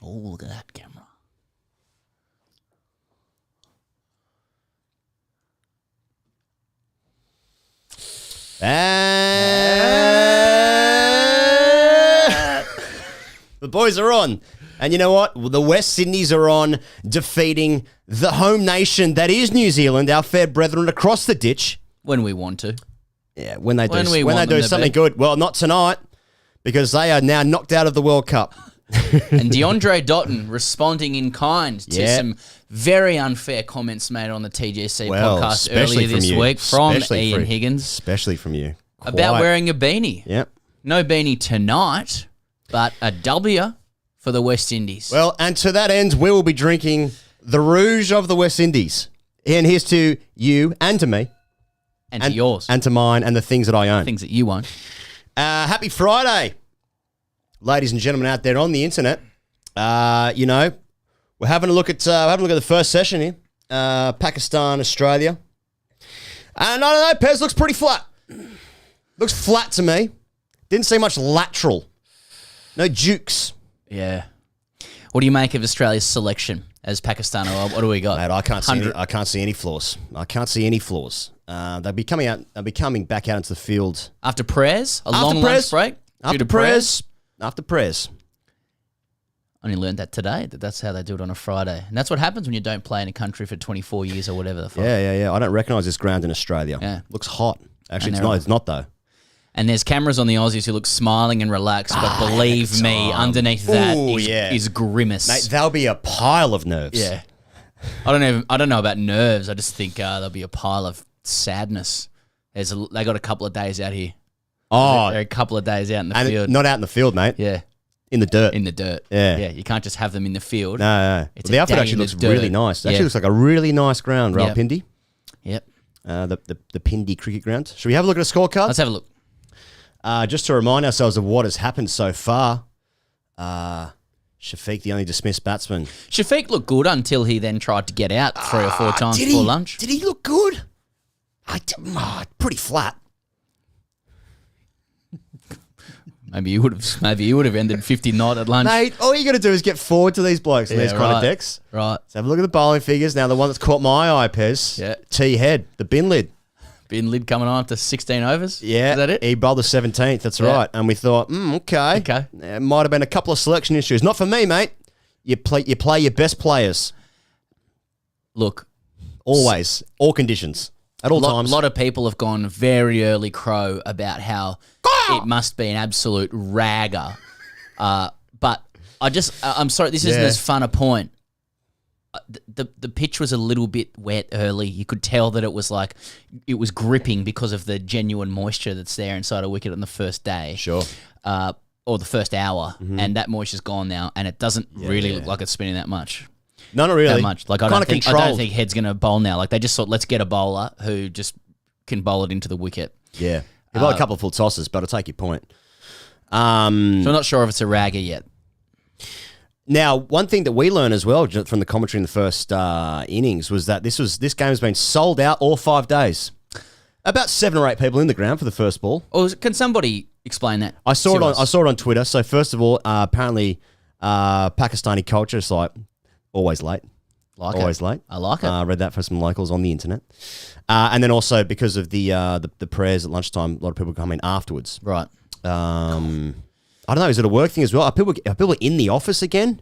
Oh, look at that camera. The boys are on. And you know what? The West Indies are on, defeating the home nation that is New Zealand, our fair brethren across the ditch. When we want to. Yeah, when they do to something be. good. Well, not tonight, because they are now knocked out of the World Cup. And DeAndre Dotton responding in kind to Yeah. some very unfair comments made on the TGC Well, podcast especially earlier from this you. week from Especially Ian from- Higgins Especially from you. about Quite- wearing a beanie. Yep. No beanie tonight, but a W for the West Indies. Well, and to that end, we will be drinking the Rouge of the West Indies. And here's to you and to me. and to yours. And to mine and the things that I own. Things that you won't. Happy Friday, ladies and gentlemen out there on the internet. You know, we're having a look at the first session here. Pakistan, Australia. And I don't know, Pez looks pretty flat. Looks flat to me. Didn't see much lateral. No jukes. Yeah. What do you make of Australia's selection as Pakistan? What do we got? Mate, I can't see any flaws. I can't see any flaws. They'll be coming back out into the field After prayers? Long prayers. lunch break? Due after to prayers. After prayers. Only learned that today, that's how they do it on a Friday. And that's what happens when you don't play in a country for 24 years or whatever the fuck. Yeah. I don't recognise this ground in Australia. Yeah. Looks hot. Actually, And it's not though. And there's cameras on the Aussies who look smiling and relaxed, but believe me, underneath that is grimace. Mate, there'll be a pile of nerves. Yeah. I don't know about nerves. I just think there'll be a pile of sadness. They got a couple of days out here. Oh, They're a couple of days out in the and field. not out in the field, mate. Yeah. In the dirt. In the dirt. Yeah. Yeah. You can't just have them in the field. No. It's The a outfit day actually in the looks dirt. really nice. It Yeah. actually looks like a really nice ground, Yep. Rawalpindi. Yep. The Pindi cricket ground. Should we have a look at a scorecard? Let's have a look. Just to remind ourselves of what has happened so far. Shafiq, the only dismissed batsman. Shafiq looked good until he then tried to get out 3 or 4 times Did before he? lunch. Did he look good? Pretty flat. Maybe you would have ended 50 not at lunch. Mate, all you got to do is get forward to these blokes and Yeah, these kind of right. decks. Right. Let's have a look at the bowling figures. Now, the one that's caught my eye, Pez. Yeah. T head, the bin lid. Bin lid coming on after 16 overs. Yeah. Is that it? He bowled the 17th. That's Yeah. right. And we thought, okay. Okay. There might have been a couple of selection issues. Not for me, mate. You play your best players. Look, Always. All conditions. At all a times. lot of people have gone very early crow about how it must be an absolute ragger. But I'm sorry, this isn't Yeah. as fun a point. The pitch was a little bit wet early. You could tell that it was gripping because of the genuine moisture that's there inside a wicket on the first day. Sure. Or the first hour. And that moisture's gone now, and it doesn't really look like it's spinning that much. No, not really. That much. Like I Kinda don't controlled. think Head's going to bowl now. Like they just thought, let's get a bowler who just can bowl it into the wicket. Yeah. He got a couple of full tosses, but I'll take your point. So I'm not sure if it's a ragger yet. Now, one thing that we learned as well from the commentary in the first innings was that this game has been sold out all 5 days. About 7 or 8 people in the ground for the first ball. Or can somebody explain that? I saw to it us? on Twitter. So first of all, apparently Pakistani culture is like always late. Always late. I like it. I read that from some locals on the internet. And then also because of the prayers at lunchtime, a lot of people come in afterwards. Right. I don't know. Is it a work thing as well? Are people in the office again?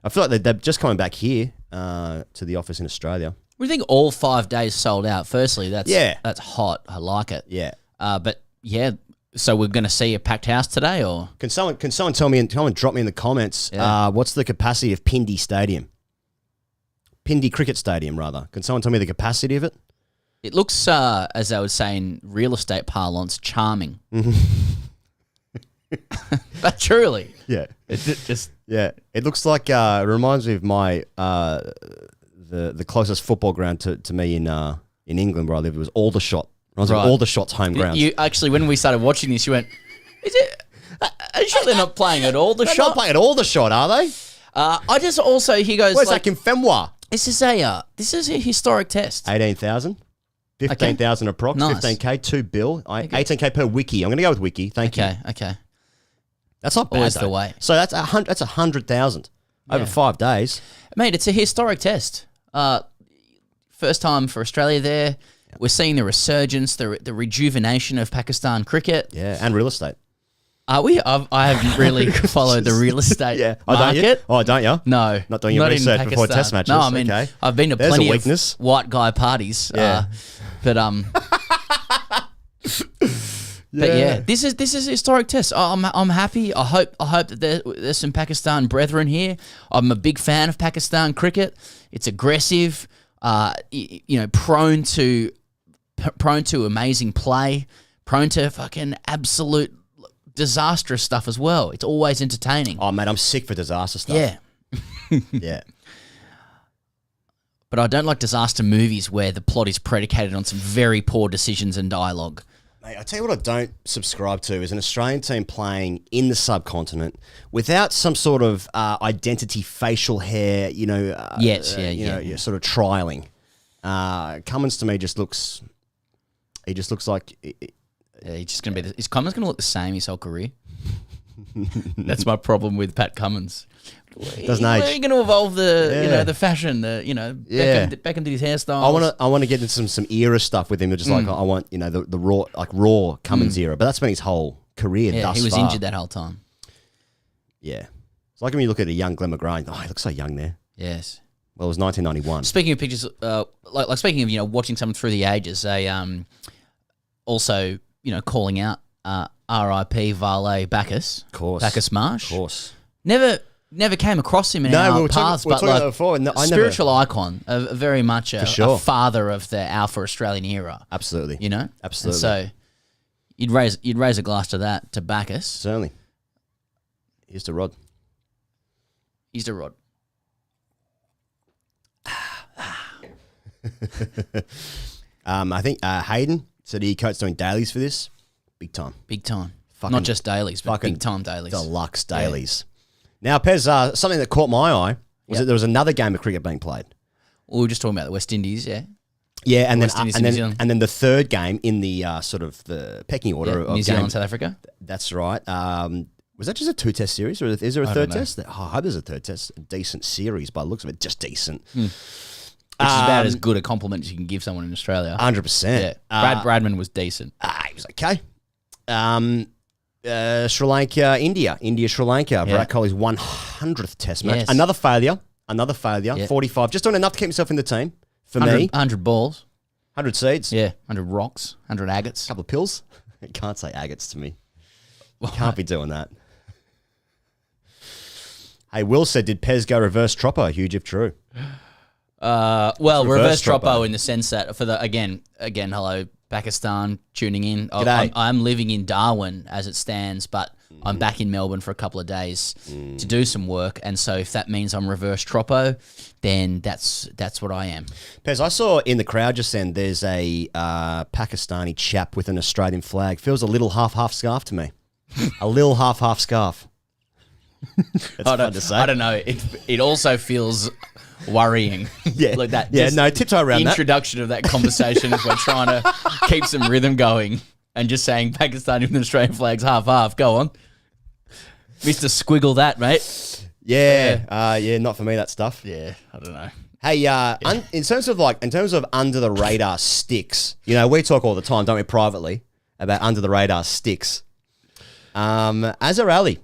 I feel like they're just coming back here to the office in Australia. We think all 5 days sold out. Firstly, that's hot. I like it. Yeah. But yeah, so we're going to see a packed house today, or Can someone tell me and drop me in the comments? Yeah. What's the capacity of Pindi Stadium? Pindi Cricket Stadium, rather. Can someone tell me the capacity of it? it looks, as I would say in real estate parlance, charming. But truly, Yeah. it just Yeah. It looks like it reminds me of my the closest football ground to me in England where I live. It was Aldershot. Reminds me of Right. Aldershot's home ground. you actually when we started watching this, you went, "Is it? Are you sure they're not playing at all?" The They're shot. not playing at Aldershot, are they? I just also he goes Where's like, that in Femwa? this is a historic test. 18,000. 15,000 approx. Nice. 15K, 2 bill. 18K per wiki. I'm going to go with wiki. Thank you. Okay. That's not bad. Always the though. way. So that's 100,000. over 5 days. Mate, it's a historic test. First time for Australia there. We're seeing the resurgence, the rejuvenation of Pakistan cricket. Yeah, and real estate. Are we? I haven't really followed the real estate market. Don't you? No. Not doing your research before test matches. No, I mean, okay. I've been to There's plenty a weakness. of white guy parties. Yeah. But yeah, this is a historic test. I'm happy. I hope that there's some Pakistan brethren here. I'm a big fan of Pakistan cricket. It's aggressive, prone to amazing play, prone to fucking absolute disastrous stuff as well. It's always entertaining. Oh, mate, I'm sick for disaster stuff. Yeah. Yeah. But I don't like disaster movies where the plot is predicated on some very poor decisions and dialogue. Mate, I tell you what I don't subscribe to is an Australian team playing in the subcontinent without some sort of identity, facial hair, sort of trialing. Cummins to me just looks... He just looks like... he's just going to be... Is Cummins going to look the same his whole career? That's my problem with Pat Cummins. Doesn't age. Are you going to evolve the fashion, Beckham did his hairstyle. I want to get into some era stuff with him. Just like I want, the raw Cummins era. But that's been his whole career thus far. He was injured that whole time. Yeah. It's like when you look at a young Glenn McGrath. Oh, he looks so young there. Yes. Well, it was 1991. Speaking of pictures, speaking of watching someone through the ages, also calling out R.I.P. Valet Bacchus. Of course. Bacchus Marsh. Of course. Never came across him in our paths, we were but talking about it before, and spiritual icon, very much a father of the Alpha Australian era. Absolutely. And Absolutely. so you'd raise a glass to that, to Bacchus. Certainly. Here's to Rod. I think Hayden said he coached doing dailies for this. Big time. Fucking, not just dailies, but big time dailies. Deluxe dailies. Yeah. Now, Pez, something that caught my eye was that there was another game of cricket being played. We were just talking about the West Indies, yeah. Yeah, and then the third game in the sort of the pecking order of New Zealand, games. South Africa. That's right. Was that just a 2-test series, or is there a third test? I hope there's a third test. A decent series by the looks of it, just decent. Which is about as good a compliment as you can give someone in Australia. 100%. Yeah, Bradman was decent. He was okay. Sri Lanka, India, Sri Lanka. Virat Kohli's 100th Test match. Yes. Another failure. 45. Just doing enough to keep himself in the team. For 100 balls. 100 seeds. Yeah, 100 rocks, 100 agates. A couple of pills. You can't say agates to me. You can't be doing that. Hey, Will said, did Pez go reverse Troppo? Huge if true. Reverse Troppo in the sense that for the again, hello Pakistan tuning in. I'm living in Darwin as it stands, but I'm back in Melbourne for a couple of days to do some work, and so if that means I'm reverse Troppo, then that's what I am. Pez, I saw in the crowd just then. There's a Pakistani chap with an Australian flag. Feels a little half scarf to me. A little half scarf. That's fun to say. I don't know. It also feels worrying. Yeah, like that. Yeah, no, tiptoe around that. Introduction of that conversation as we're trying to keep some rhythm going, and just saying Pakistani with Australian flags half. Go on, Mr. Squiggle that, mate. Yeah, not for me that stuff. Yeah, I don't know. Hey, in terms of under the radar sticks, we talk all the time, don't we, privately, about under the radar sticks. Azhar Ali,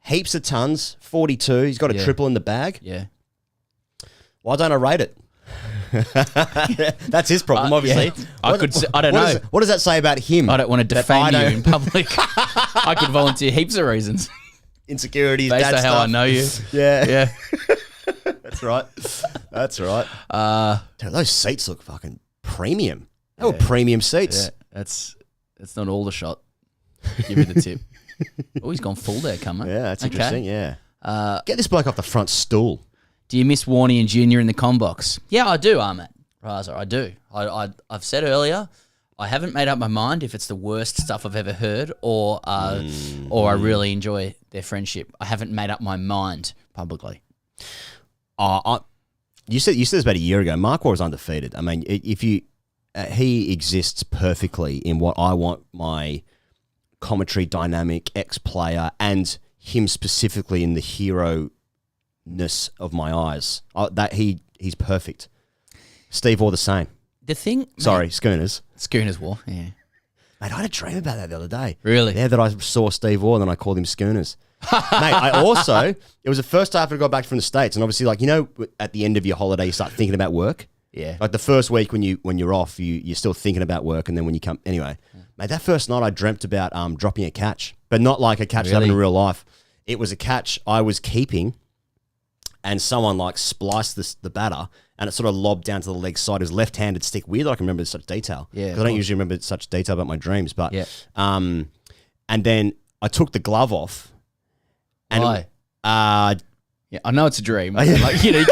heaps of tons, 42. He's got a triple in the bag. Yeah. Why don't I rate it? That's his problem, obviously. Yeah. I don't know. What does that say about him? I don't want to defame you in public. I could volunteer heaps of reasons. Insecurities, based on how I know you. Yeah. That's right. Dude, those seats look fucking premium. They were premium seats. Yeah, that's not all the shot. Give me the tip. Oh, he's gone full there, Cummer. Yeah, that's interesting, yeah. Get this bloke off the front stool. Do you miss Warney and Junior in the com box? Yeah, I do, Ahmed. Raza, I do. I've said earlier, I haven't made up my mind if it's the worst stuff I've ever heard or I really enjoy their friendship. I haven't made up my mind publicly. You said this about a year ago. Mark was undefeated. I mean, he exists perfectly in what I want my commentary dynamic ex-player and him specifically in the hero sharpness of my eyes. He's perfect. Steve Waugh the same. The thing... Sorry, Schooners. Schooners Waugh, yeah. Mate, I had a dream about that the other day. Really? Yeah, that I saw Steve Waugh and then I called him Schooners. Mate, it was the first time after I got back from the States, and obviously, like, you know, at the end of your holiday, you start thinking about work. Yeah. Like the first week when you're off, you're still thinking about work, and then when you come... Anyway, mate, that first night I dreamt about dropping a catch, but not like a catch that happened in real life. It was a catch I was keeping, and someone like spliced the batter, and it sort of lobbed down to the leg side. It was left-handed stick. Weird that I can remember such detail. Yeah. Because I don't usually remember such detail about my dreams. But Yeah. and then I took the glove off. And Why? Yeah, I know it's a dream. yeah. Like, you know,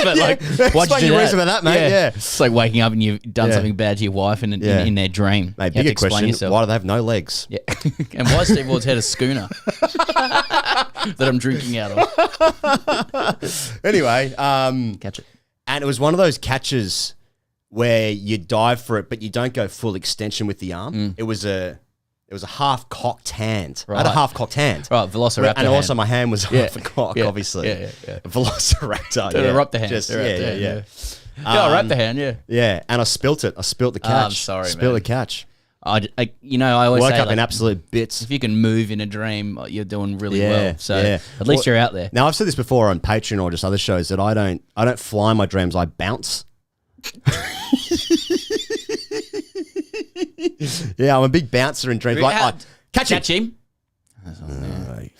but like, why'd you Explain do your that? reason about that, mate. Yeah. It's like waking up and you've done something bad to your wife in their dream. Mate, You have to bigger explain question, yourself. why do they have no legs? Yeah. And why is Steve Ward's head a schooner that I'm drinking out of? Anyway, Catch it. and it was one of those catches where you dive for it, but you don't go full extension with the arm. It was a half cocked hand. I had a Right. half cocked hand. Right, Velociraptor And also hand. my hand was half a cock, Yeah. obviously. Yeah. A Velociraptor. The Raptor hand. Just, The Raptor hand, yeah. Yeah, Raptor hand, yeah. Yeah, and I spilt it. I spilt the catch. I'm sorry, Spilt man. the catch. I always Woke say, up like, in absolute bits. if you can move in a dream, you're doing really Yeah, well. So yeah. at least Well, you're out there. Now, I've said this before on Patreon or just other shows that I don't fly my dreams. I bounce. Yeah, I'm a big bouncer in dreams. Like, catch him. him.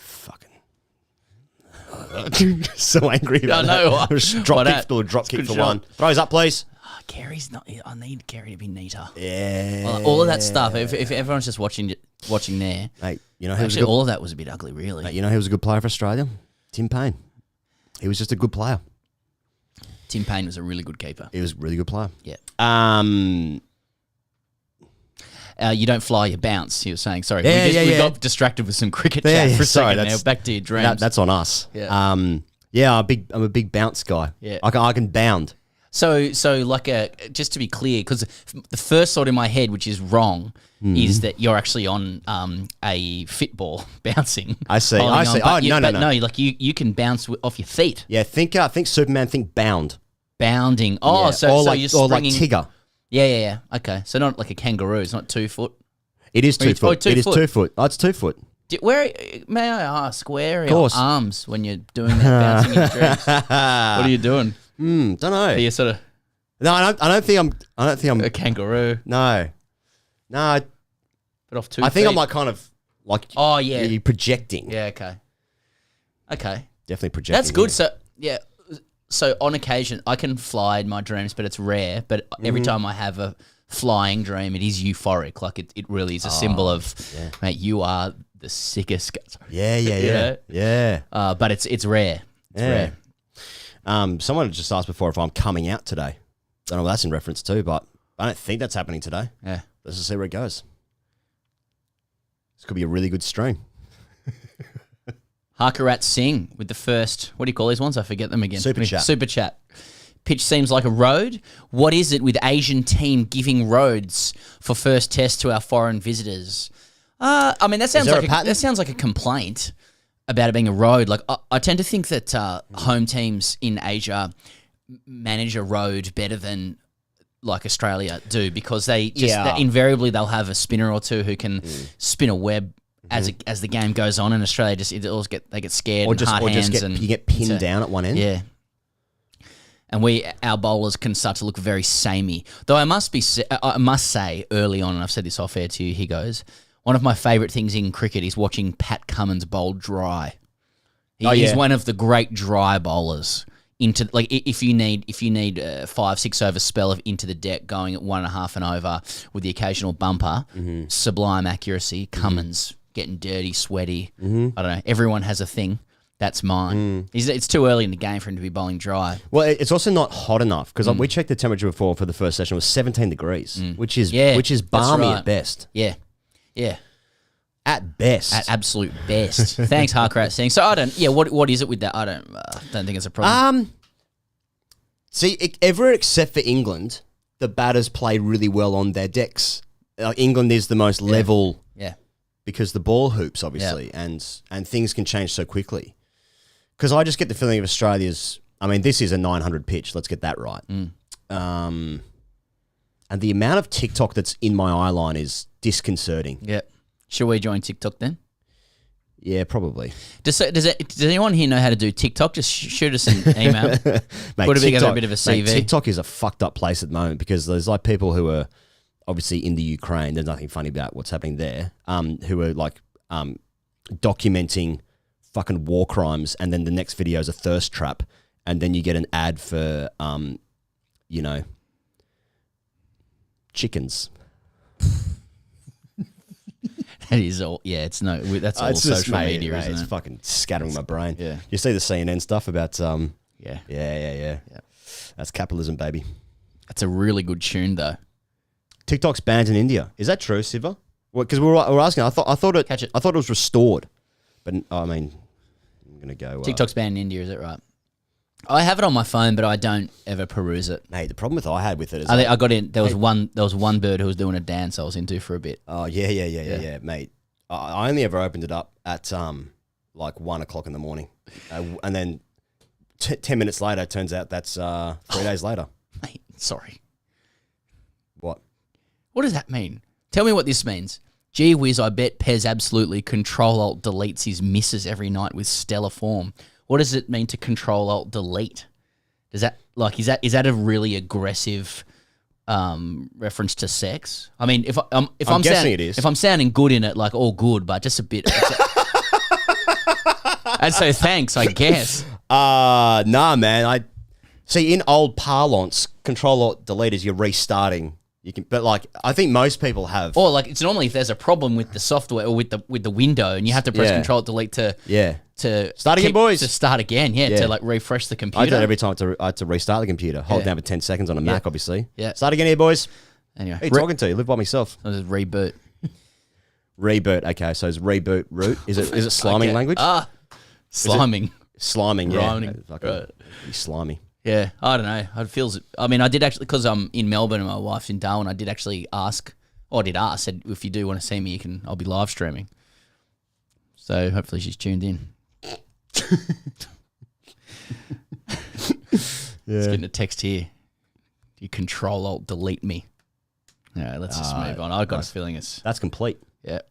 Fucking so angry about I know. that. Drop Why kick, not? still a drop It's kick good for shot. one. Throws up, please. Oh, Gary's not. I need Gary to be neater. Yeah. Well, all of that stuff. If everyone's just watching there, Mate, you know who was a actually, good, all of that was a bit ugly, really. mate, you know who was a good player for Australia? Tim Payne. He was just a good player. Tim Payne was a really good keeper. He was a really good player. Yeah. Um, You don't fly, you bounce. He was saying. Sorry, Yeah, we yeah. got distracted with some cricket Yeah, chat yeah, for a sorry, second. Now that's- back to your dreams. that's on us. Yeah. Yeah, I'm a big bounce guy. Yeah. I can bound. So like just to be clear, because the first thought in my head, which is wrong, is that you're actually on a fitball bouncing. I see. holding I on, see. but Oh, no. no, like you can bounce off your feet, Yeah, think Superman, think bound. bounding. Oh, Yeah. so or so like, you're or like springing. Tigger. Yeah. Okay, so not like a kangaroo. It's not 2 foot. It is 2 it's foot. 2 It is foot. 2 foot. Oh, it's 2 foot. Where may I ask? Where are your course. arms when you're doing that bouncing in dreams? What are you doing? Don't know. Are you sort of No, I don't think I'm. a kangaroo, No. but off 2 I think feet? I'm like kind of like. Oh yeah. You're projecting. Yeah. Okay. Definitely projecting. That's good. yeah. So on occasion I can fly in my dreams, but it's rare. But every time I have a flying dream, it is euphoric. Like it really is a symbol of, mate, you are the sickest guy. Yeah. But it's rare. It's Yeah. rare. Someone just asked before if I'm coming out today. Don't know what that's in reference to, but I don't think that's happening today. Yeah. Let's just see where it goes. This could be a really good stream. Harkarat Singh with the first, what do you call these ones? I forget them again. Super chat. Super chat. Pitch seems like a road. What is it with Asian team giving roads for first test to our foreign visitors? I mean, that sounds there like a pattern? that sounds like a complaint about it being a road. Like I tend to think that home teams in Asia manage a road better than like Australia do, because they just invariably they'll have a spinner or two who can spin a web as the game goes on. In Australia, they get scared, Or and hard hands, you get pinned so- down at one end. Yeah. And our bowlers can start to look very samey. Though I must say early on, and I've said this off air to you, he goes, one of my favourite things in cricket is watching Pat Cummins bowl dry. He's one of the great dry bowlers. Into like if you need a 5-6 over spell of into the deck going at 1.5 and over with the occasional bumper, sublime accuracy. Cummins getting dirty, sweaty. I don't know. Everyone has a thing. That's mine. It's too early in the game for him to be bowling dry. Well, it's also not hot enough because we checked the temperature before for the first session. It was 17 degrees, which is balmy right. at best. Yeah. At best. At absolute best. Thanks, Harkarat Singh. So I don't. Yeah, what is it with that? I don't think it's a problem. See, ever except for England, the batters play really well on their decks. England is the most level. Yeah. Because the ball hoops, obviously, and things can change so quickly. because I just get the feeling of Australia's. I mean, this is a 900 pitch. Let's get that right. And the amount of TikTok that's in my eye line is disconcerting. Yeah. Should we join TikTok then? Yeah, probably. Does anyone here know how to do TikTok? Just shoot us an email. Mate, Put together a bit of a CV. Mate, TikTok is a fucked up place at the moment because there's like people who are obviously in the Ukraine. There's nothing funny about what's happening there. Who are like documenting fucking war crimes, and then the next video is a thirst trap, and then you get an ad for you know, chickens. That is all. Yeah, it's no. That's all social media, isn't it's it? fucking scattering my brain. Yeah. You see the CNN stuff about Yeah. That's capitalism, baby. That's a really good tune, though. TikTok's banned in India. Is that true, Siva? Because we were asking. I thought it. Catch it. I thought it was restored, but I mean, I'm gonna go. TikTok's banned in India, is that right? I have it on my phone, but I don't ever peruse it. Mate, the problem I had with it is I got in. There was one bird who was doing a dance I was into for a bit. Oh yeah, mate. I only ever opened it up at like 1 o'clock in the morning, and then 10 minutes later, it turns out that's 3 days later. Mate, sorry. What? What does that mean? Tell me what this means. Gee whiz, I bet Pez absolutely Control-Alt-Deletes his misses every night with stellar form. What does it mean to Control-Alt-Delete? Does that is that a really aggressive reference to sex? I mean, if I'm guessing it is. If I'm sounding good in it, like all good, but just a bit. And so thanks, I guess. Nah, man. I see in old parlance, Control-Alt-Delete is you're restarting. You can, but like I think most people have. Or like it's normally if there's a problem with the software or with the window, and you have to press Control-Delete to start again, boys. To start again, to like refresh the computer. I do it every time I had to restart the computer. Hold down for 10 seconds on a Mac, obviously. Yeah. Start again here, boys. Anyway, who are you talking to? You live by myself. So just reboot. Reboot. Okay, so it's reboot root. Is it sliming language? Sliming. Sliming, yeah. Rhyming. Right. Slimy. Yeah, I don't know. It feels. I mean, I did actually because I'm in Melbourne and my wife's in Darwin. I did actually ask. Or I did ask. Said if you do want to see me, I'll be live streaming. So hopefully she's tuned in. Just getting a text here. You Control-Alt-Delete me. All right, let's just move on. I've got a feeling that's complete. Yeah.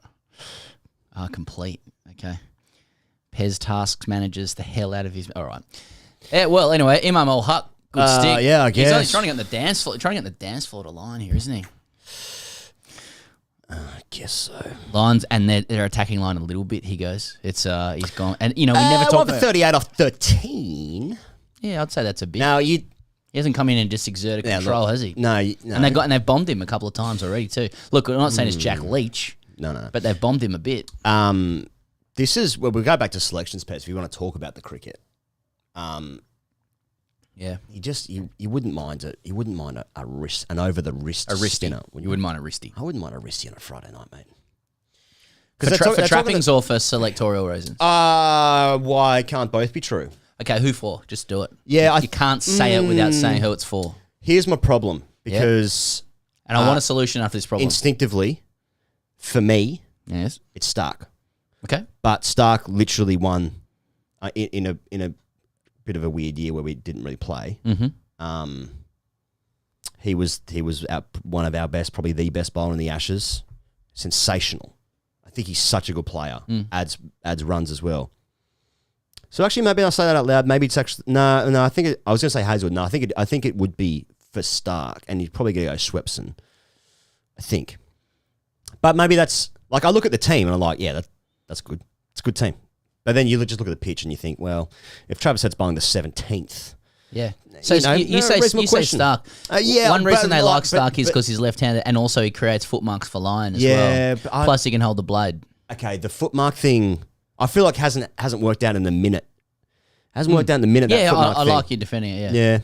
Complete. Okay. Pez tasks manages the hell out of his. All right. Yeah, well, anyway, Imam Ul Haq, good stick. Yeah, I guess. He's trying to get on the dance floor. Trying to get on the dance floor to line here, isn't he? I guess so. Lines, and they're attacking line a little bit. He goes, it's he's gone, and you know we never talk about 38 off 13. Yeah, I'd say that's a bit. Now he hasn't come in and just exerted control, has he? No, And they've bombed him a couple of times already too. Look, I'm not saying it's Jack Leach. No. But they've bombed him a bit. This is where we go back to selections, Pets. If you want to talk about the cricket, yeah, you wouldn't mind it. You wouldn't mind a wrist, an over the wrist, spinner. You wouldn't mind a wristy. I wouldn't mind a wristy on a Friday night, mate. For trappings or for selectorial reasons? Why can't both be true? Okay, who for? Just do it. Yeah, you can't say it without saying who it's for. Here's my problem because, and I want a solution after this problem. Instinctively, for me, yes, it's Stark. Okay, but Stark literally won in a bit of a weird year where we didn't really play. Mm-hmm. He was one of our best, probably the best bowler in the Ashes. Sensational. I think he's such a good player. Adds runs as well. So actually, maybe I'll say that out loud. Maybe it's actually no. I think I was going to say Hazelwood. No, I think it would be for Stark, and he's probably going to go Swepson. I think, but maybe that's like I look at the team and I'm like, yeah, that's good. It's a good team. But then you just look at the pitch and you think, well, if Travis Head's bowling the 17th. Yeah. So you say Stark. One reason they like Stark is because he's left-handed and also he creates foot marks for line as well. Plus he can hold the blade. Okay, the foot mark thing, I feel like hasn't worked out in the minute. Hasn't worked out in the minute. Yeah, that I like you defending it, yeah.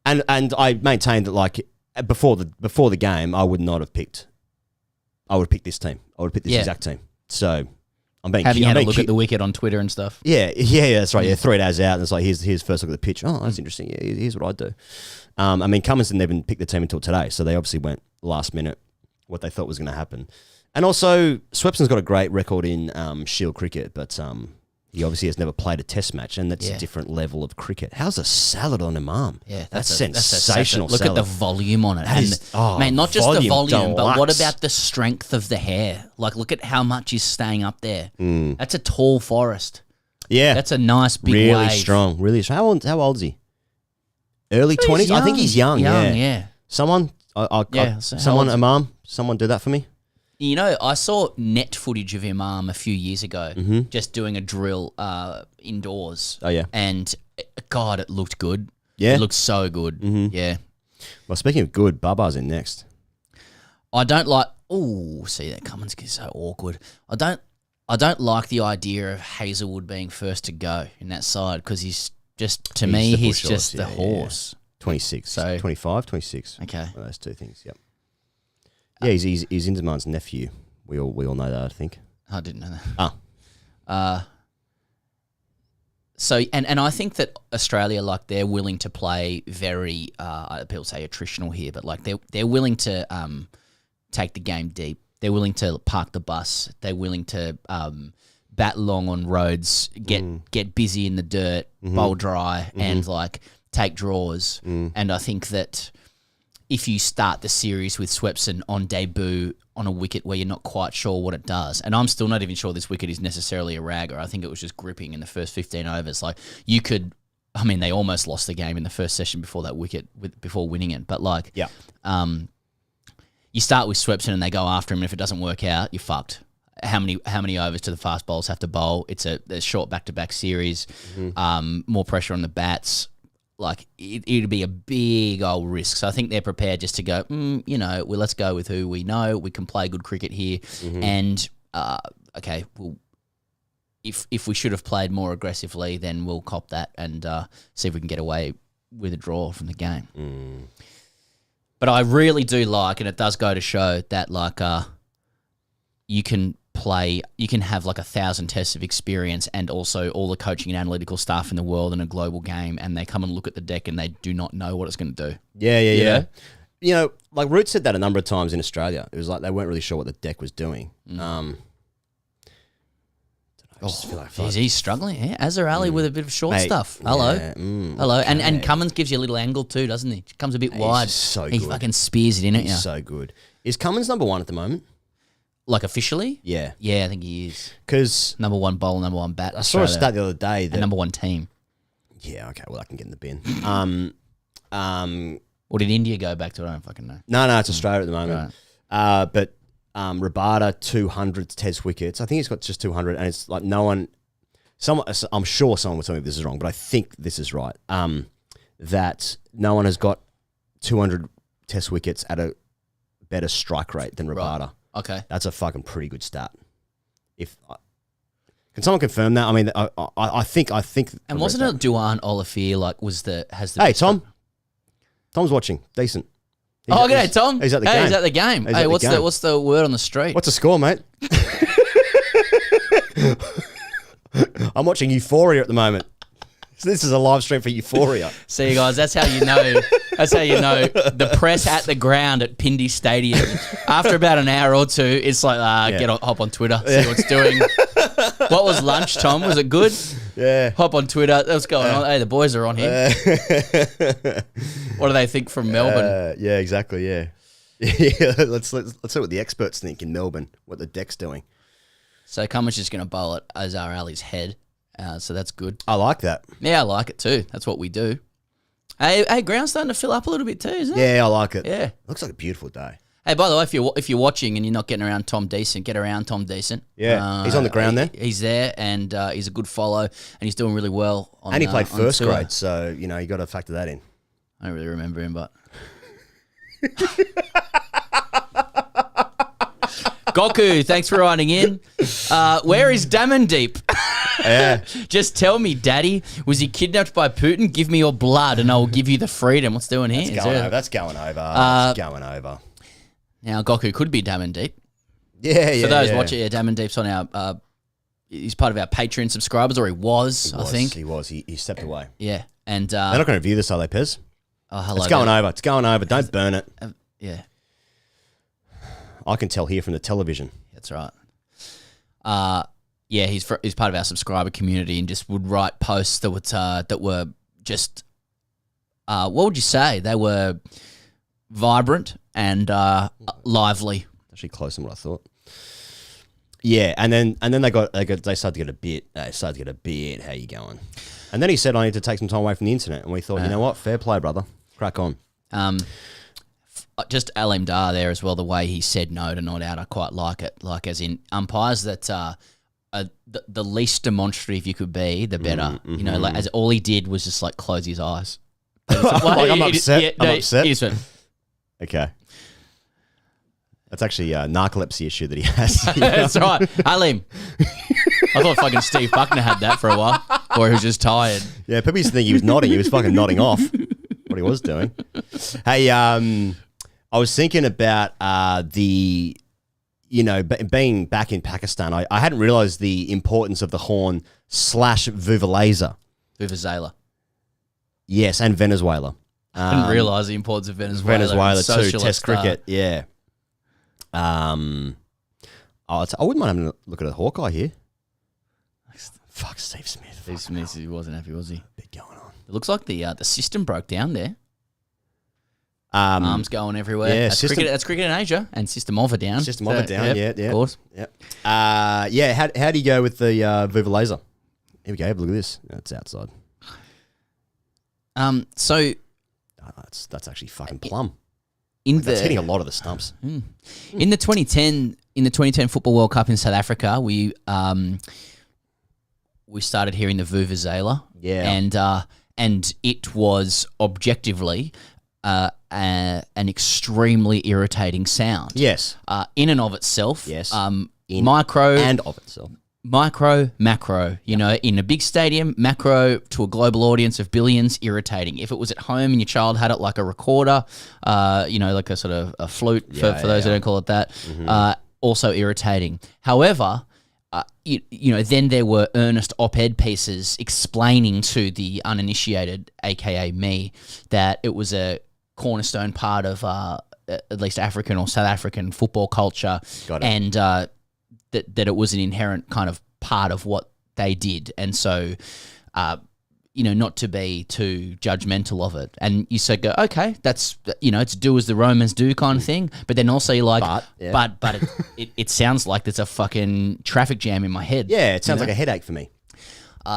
And I maintain that like before the game, I would have picked this team. I would have picked this exact team. So I'm being having had a look at the wicket on Twitter and stuff. Yeah, that's right. Yeah, 3 days out, and it's like here's first look at the pitch. Oh, that's interesting. Yeah, here's what I'd do. I mean, Cummins didn't even pick the team until today, so they obviously went last minute what they thought was going to happen. And also, Swepson's got a great record in Shield cricket, but He obviously has never played a test match, and that's a different level of cricket. How's a salad on him arm? Yeah, that's sensational. Look at the volume on it. Man, not just the volume, but what about the strength of the hair? Like, look at how much is staying up there. That's a tall forest. Yeah. That's a nice big really wave. Strong, really strong. How old is he? Early 20s? I think he's young, yeah. Someone, Imam, someone do that for me. You know, I saw net footage of Imam a few years ago, just doing a drill indoors. Oh, yeah. And, God, it looked good. Yeah? It looked so good. Yeah. Well, speaking of good, Baba's in next. I don't like... Oh, see, that Cummins is so awkward. I don't like the idea of Hazelwood being first to go in that side because he's just, to me, he's just the horse. 26. So 25, 26. Okay. One of those two things, yep. Yeah, he's Inzamam's nephew. We all know that, I think. I didn't know that. So and I think that Australia, like, they're willing to play very people say attritional here, but like they're willing to take the game deep. They're willing to park the bus. They're willing to bat long on roads, get busy in the dirt, bowl dry, and like take draws. And I think that if you start the series with Swepson on debut on a wicket where you're not quite sure what it does, and I'm still not even sure this wicket is necessarily a ragger. I think it was just gripping in the first 15 overs. Like, you could, I mean, they almost lost the game in the first session before that wicket, before winning it. But like, you start with Swepson and they go after him, and if it doesn't work out, you're fucked. How many overs do the fast bowlers have to bowl? It's a short back-to-back series, more pressure on the bats. Like, it'd be a big old risk. So I think they're prepared just to go, let's go with who we know. We can play good cricket here. And, okay, well, if we should have played more aggressively, then we'll cop that and see if we can get away with a draw from the game. But I really do like, and it does go to show that, like, you can have like 1,000 tests of experience and also all the coaching and analytical staff in the world in a global game, and they come and look at the deck and they do not know what it's going to do. Yeah. You know, like Root said that a number of times in Australia. It was like they weren't really sure what the deck was doing. He's struggling. Yeah, Azhar Ali with a bit of short stuff. Hello. Yeah, hello. Okay. And Cummins gives you a little angle too, doesn't he? Comes a bit wide. So he good. fucking spears it in at you. He's so good. Is Cummins number one at the moment? Like, officially? Yeah. Yeah, I think he is. Because number one bowler, number one bat. I saw a stat the other day that... And number one team. Yeah, okay, well, I can get in the bin. Or did India go back to it? I don't fucking know. No, it's Australia at the moment. Right. But Rabada, 200 test wickets. I think he's got just 200, and it's like no one... I'm sure someone would tell me if this is wrong, but I think this is right. That no one has got 200 test wickets at a better strike rate than Rabada. Right. Okay, that's a fucking pretty good stat. Can someone confirm that? I mean, I think. And wasn't it Duan Olivier? Hey, Tom. Tom's watching. Decent. G'day, Tom. He's at the game. He's at the game. Hey, what's the word on the street? What's the score, mate? I'm watching Euphoria at the moment. This is a live stream for Euphoria. See, guys, that's how you know. That's how you know the press at the ground at Pindi Stadium. After about an hour or two, it's like, hop on Twitter, see what's doing. What was lunch, Tom? Was it good? Yeah. Hop on Twitter. What's going on? Hey, the boys are on here. What do they think from Melbourne? Yeah, exactly. Yeah. Let's see what the experts think in Melbourne. What the deck's doing. So Cummins just going to bowl at Azhar Ali's head. So that's good. I like that. Yeah, I like it too. That's what we do. Hey, ground's starting to fill up a little bit too, isn't it? Yeah, I like it. Yeah. Looks like a beautiful day. Hey, by the way, if you're watching and you're not getting around Tom Decent, get around Tom Decent. Yeah, he's on the ground there. He's there, and he's a good follow, and he's doing really well. And he played first grade, so you got to factor that in. I don't really remember him, but... Goku, thanks for writing in. Where is Damandeep? Yeah. Just tell me, Daddy, was he kidnapped by Putin? Give me your blood and I will give you the freedom. What's doing here? That's going over. Now, Goku could be Damandeep. Yeah. For those watching, Damandeep's on our... he's part of our Patreon subscribers, or he was, I think. He was. He stepped away. Yeah. And they're not going to view this, are they, Pez? Oh, hello. It's going over. Don't burn it. Yeah. I can tell here from the television. That's right. yeah, he's part of our subscriber community and just would write posts that were just, what would you say? They were vibrant and lively. Actually, closer than what I thought. Yeah, and then they started to get a bit. They started to get a bit. How you going? And then he said, "I need to take some time away from the internet." And we thought, you know what? Fair play, brother. Crack on. Just Alim Dar there as well. The way he said no to not out, I quite like it. Like as in umpires that the least demonstrative you could be, the better. You know, like as all he did was just like close his eyes. I'm upset. I'm upset. He just went, okay. That's actually a narcolepsy issue that he has. That's right. Alim. I thought fucking Steve Buckner had that for a while. Or he was just tired. Yeah, people used to think he was nodding. He was fucking nodding off what he was doing. Hey, I was thinking about being back in Pakistan. I hadn't realised the importance of the horn / vuvuzela. Vuvuzela. Yes, and Venezuela. I didn't realise the importance of Venezuela. Venezuela too, Test cricket, yeah. I wouldn't mind having a look at a Hawkeye here. Fuck Steve Smith. Steve Smith, he wasn't happy, was he? Bit going on. It looks like the system broke down there. Arms going everywhere. Yeah, that's cricket in Asia, and system of it down. System of it down, yeah. Of course. Yep. How do you go with the vuvuzela? Here we go. Have a look at this. That's outside. So that's actually fucking plum. That's hitting a lot of the stumps. In the 2010 Football World Cup in South Africa, we started hearing the vuvuzela. Yeah. And it was objectively an extremely irritating sound. Yes. In and of itself. Yes. Micro and of itself. Micro, macro, in a big stadium, macro to a global audience of billions, irritating. If it was at home and your child had it like a recorder, like a sort of a flute for those who don't call it that, also irritating. However, then there were earnest op-ed pieces explaining to the uninitiated, aka me, that it was a cornerstone part of at least African or South African football culture. Got it. And that it was an inherent kind of part of what they did. And so, not to be too judgmental of it. And you say, go, okay, that's, it's do as the Romans do kind of thing. But then also you're like, but it sounds like there's a fucking traffic jam in my head. Yeah, it sounds like a headache for me.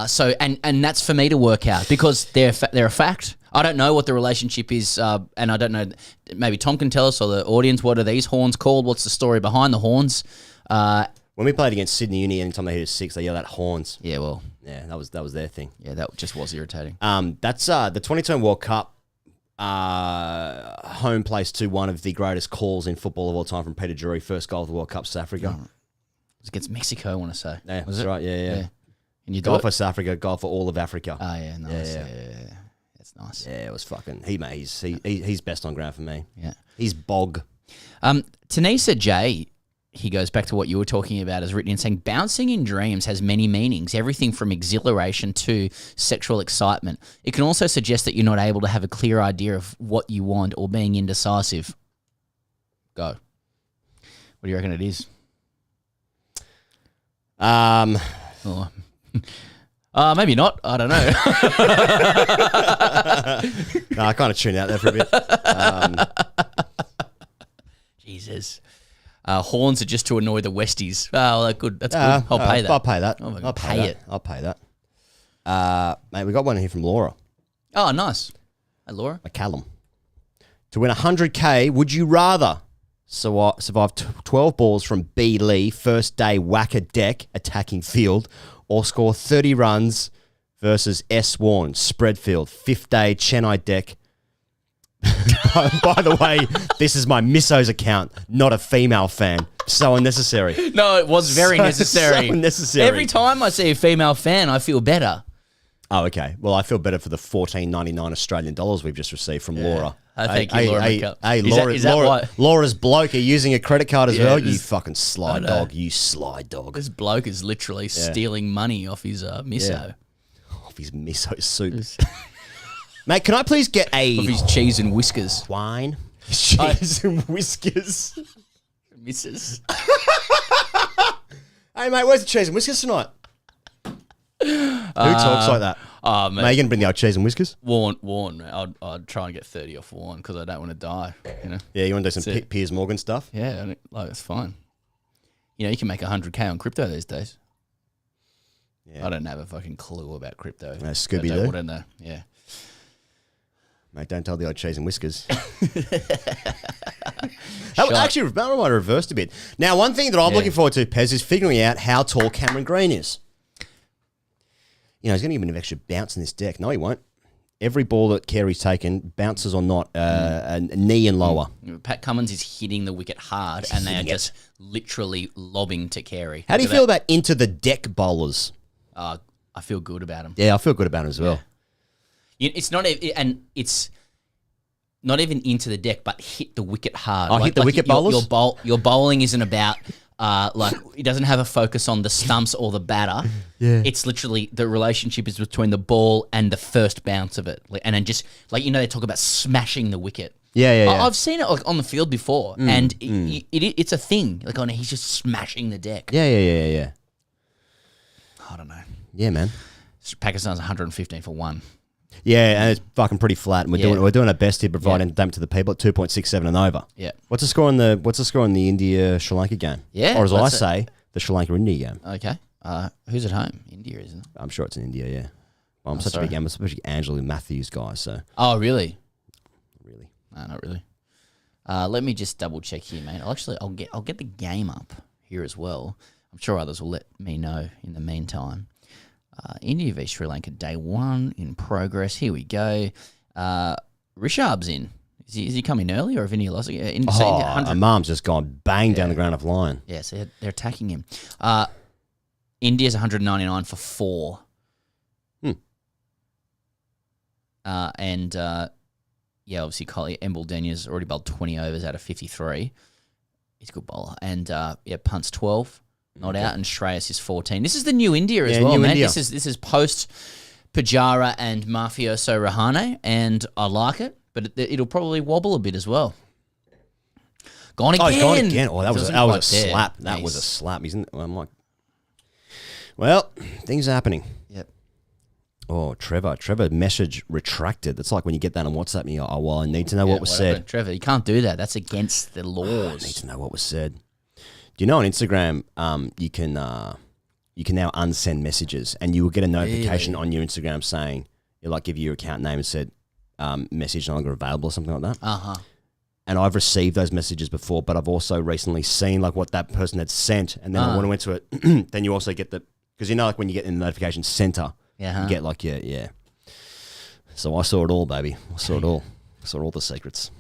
So that's for me to work out because they're a fact. I don't know what the relationship is, and I don't know, maybe Tom can tell us or the audience, what are these horns called? What's the story behind the horns? When we played against Sydney Uni, anytime they hit a six, they yell out horns. Yeah, well. Yeah, that was their thing. Yeah, that just was irritating. That's the 2010 World Cup, home place to one of the greatest calls in football of all time from Peter Drury, first goal of the World Cup, South Africa. It was against Mexico, I want to say. Yeah, that's right, yeah. And you goal for South Africa, goal for all of Africa. Oh, yeah, nice. Yeah. That's nice. Yeah, it was fucking, he's best on ground for me. Yeah. He's bog. Tanisa J, he goes back to what you were talking about, as written in saying, bouncing in dreams has many meanings, everything from exhilaration to sexual excitement. It can also suggest that you're not able to have a clear idea of what you want or being indecisive. Go. What do you reckon it is? Maybe not. I don't know. No, I kind of tuned out there for a bit. Jesus. Horns are just to annoy the Westies. Oh, that's good. That's good. I'll pay that. I'll pay that. I'll pay it. I'll pay that. Mate, we got one here from Laura. Oh, nice. Hey, Laura. McCallum. To win 100K, would you rather survive 12 balls from B. Lee, first day whacker deck, attacking field, or score 30 runs versus S. Warren, spread field, fifth day Chennai deck? By the way, this is my Missos account, not a female fan. So unnecessary. No, it was very necessary. So unnecessary. Every time I see a female fan, I feel better. Oh, okay. Well, I feel better for the $14.99 Australian dollars we've just received from Laura. Thank you, Laura. Hey, Laura's bloke are using a credit card as well. You fucking sly dog. You sly dog. This bloke is literally stealing money off his miso. Yeah. Off his miso soup. Mate, can I please get a... Of his cheese and whiskers. Wine. Cheese and whiskers. Misses. Hey, Hey, mate, where's the cheese and whiskers tonight? Who talks like that? Oh, Mate, you going to bring the old cheese and whiskers? Warren. I'd try and get 30 off Warren because I don't want to die. You know. Yeah, you want to do some Piers Morgan stuff? Yeah, it's fine. You know, you can make 100K on crypto these days. Yeah. I don't have a fucking clue about crypto. Scooby-Doo? I don't know. Yeah. Mate, don't tell the old cheese and whiskers. Actually, that might have reversed a bit. Now, one thing that I'm looking forward to, Pez, is figuring out how tall Cameron Green is. You know, he's going to give him an extra bounce in this deck. No, he won't. Every ball that Carey's taken, bounces or not, a knee and lower. Pat Cummins is hitting the wicket hard, and they are just literally lobbing to Carey. How do you feel about into the deck bowlers? I feel good about him. Yeah, I feel good about him as well. It's not even into the deck, but hit the wicket hard. Oh, hit the wicket bowlers? Your bowling isn't about it doesn't have a focus on the stumps or the batter. Yeah. It's literally the relationship is between the ball and the first bounce of it. And then just they talk about smashing the wicket. Yeah. I've seen it on the field before, and it's a thing. He's just smashing the deck. Yeah. I don't know. Yeah, man. Pakistan's 115 for 1. Yeah, and it's fucking pretty flat. And we're doing our best to provide entertainment to the people at 2.67 and over. Yeah. What's the score on the India Sri Lanka game? Yeah. Or as I say, the Sri Lanka India game. Okay. Who's at home? India, isn't it? I'm sure it's in India. Yeah. Well, I'm such a big especially Angela Matthews guy. So. Oh, really? Really? No, not really. Let me just double check here, mate. I'll get the game up here as well. I'm sure others will let me know in the meantime. India v Sri Lanka day 1 in progress. Here we go. Rishabh's in. Is he coming early or have India lost? Imam's just gone bang down the ground of line. Yeah, so they're attacking him. India's 199 for 4. Obviously, Embal Denya's already bowled 20 overs out of 53. He's a good bowler. And, punts 12. Not out, and Shreyas is 14. This is the new India as well, man. India. This is post Pujara and Mafioso Rahane, and I like it, but it'll probably wobble a bit as well. Gone again. Oh, he's gone again. Oh, that was a slap. That was a slap. I'm like, well, things are happening. Yep. Oh, Trevor message retracted. That's like when you get that on WhatsApp and you go, I need to know what was said. Trevor, you can't do that. That's against the laws. I need to know what was said. Do you know on Instagram, you can now unsend messages, and you will get a notification on your Instagram saying it'll give you your account name and said message no longer available or something like that. And I've received those messages before, but I've also recently seen what that person had sent, and then when I went to it, then you also get because when you get in the notification center, you get So I saw it all, baby. I saw it all. I saw all the secrets.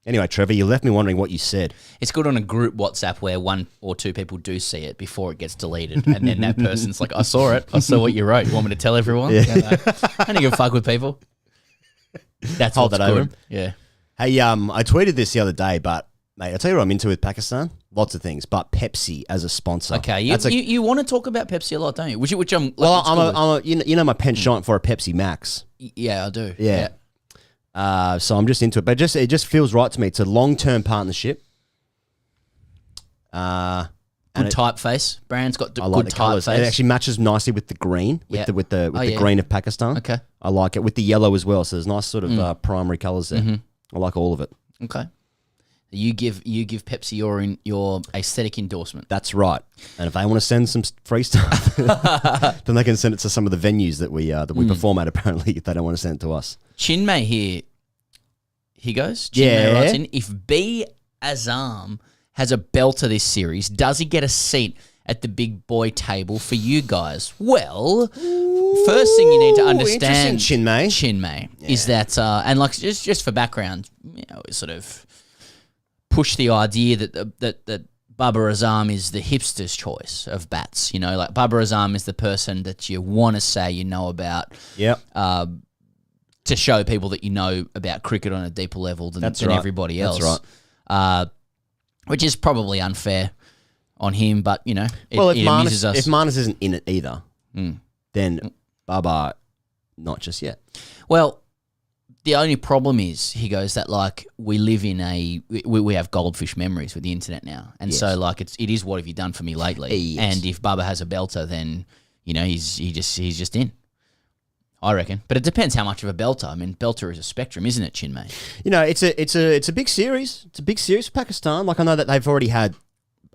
Anyway, Trevor, you left me wondering what you said. It's good on a group WhatsApp where 1 or 2 people do see it before it gets deleted. And then that person's like, I saw it. I saw what you wrote. You want me to tell everyone? Yeah. I don't give a fuck with people. That's Hold that good. over. Yeah. Hey, I tweeted this the other day, but, mate, I'll tell you what I'm into with Pakistan. Lots of things, but Pepsi as a sponsor. Okay, you want to talk about Pepsi a lot, don't you? Which I'm... you know my penchant for a Pepsi Max. Yeah, I do. Yeah. So I'm just into it, but it just feels right to me. It's a long-term partnership. Good typeface. Brand's got I like good the colours. typeface. It actually matches nicely with the green, with the green of Pakistan. Okay. I like it with the yellow as well. So there's nice sort of primary colours there. I like all of it. Okay. You give Pepsi your aesthetic endorsement. That's right. And if they want to send some free stuff, then they can send it to some of the venues that we perform at. Apparently, if they don't want to send it to us. Chinmay here goes. Chinmay writes in, if B Azam has a belter this series, does he get a seat at the big boy table for you guys? Well, first thing you need to understand, Chinmay, is that, and just for background, sort of push the idea that Babar Azam is the hipster's choice of bats. Babar Azam is the person that you want to say you know about. Yep. To show people that you know about cricket on a deeper level than everybody else. That's right. Which is probably unfair on him, but, it amuses us. If Marnus isn't in it either, then Babar, not just yet. Well, The only problem is, he goes, that like we live in we have goldfish memories with the internet now, and so like it is what have you done for me lately? Yes. And if Bubba has a belter, then he's just in. I reckon, but it depends how much of a belter. I mean, belter is a spectrum, isn't it, Chin mate? It's a big series. It's a big series for Pakistan. Like I know that they've already had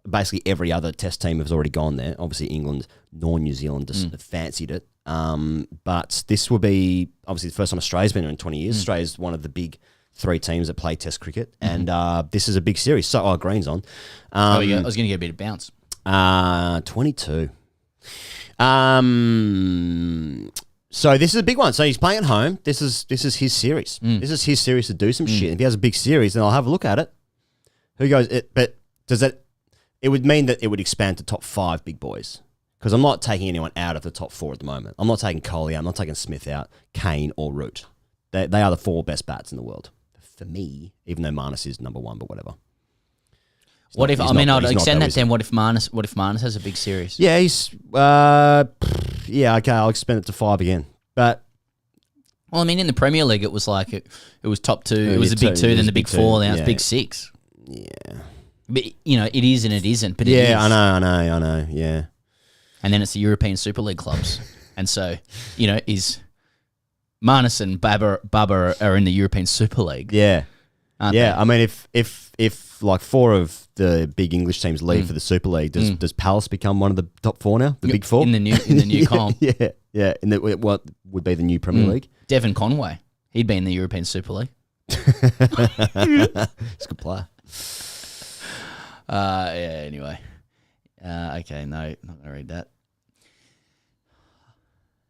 basically every other Test team has already gone there. Obviously, England nor New Zealand just fancied it. But this will be obviously the first time Australia's been there in 20 years. Australia's one of the big 3 teams that play Test cricket, and this is a big series. So, Green's on. I was going to get a bit of bounce. 22. So this is a big one. So he's playing at home. This is his series. This is his series to do some shit. If he has a big series, then I'll have a look at it. Who goes? But does that? It would mean that it would expand to top 5 big boys. Because I'm not taking anyone out of the top 4 at the moment. I'm not taking Kohli out. I'm not taking Smith out, Kane or Root. They are the 4 best bats in the world for me. Even though Marnus is number 1, but whatever. I'd extend that then. What if Marnus has a big series? Yeah, he's okay. I'll expand it to 5 again. But well, I mean, in the Premier League, it was like it was top 2. It was the big 2, then the big 4, then it's big 6. Yeah, but it is and it isn't. But yeah, it is. I know. Yeah, and then it's the European Super League clubs, and so is Marnus and Bubba are in the European Super League. Yeah, aren't they? I mean, if like 4 of the big English teams leave for the Super League, does Palace become one of the top 4 now? The big 4 in the new comp. Yeah. In what would be the new Premier League? Devon Conway, he'd be in the European Super League. He's a good player. Anyway. Okay, no, not gonna read that.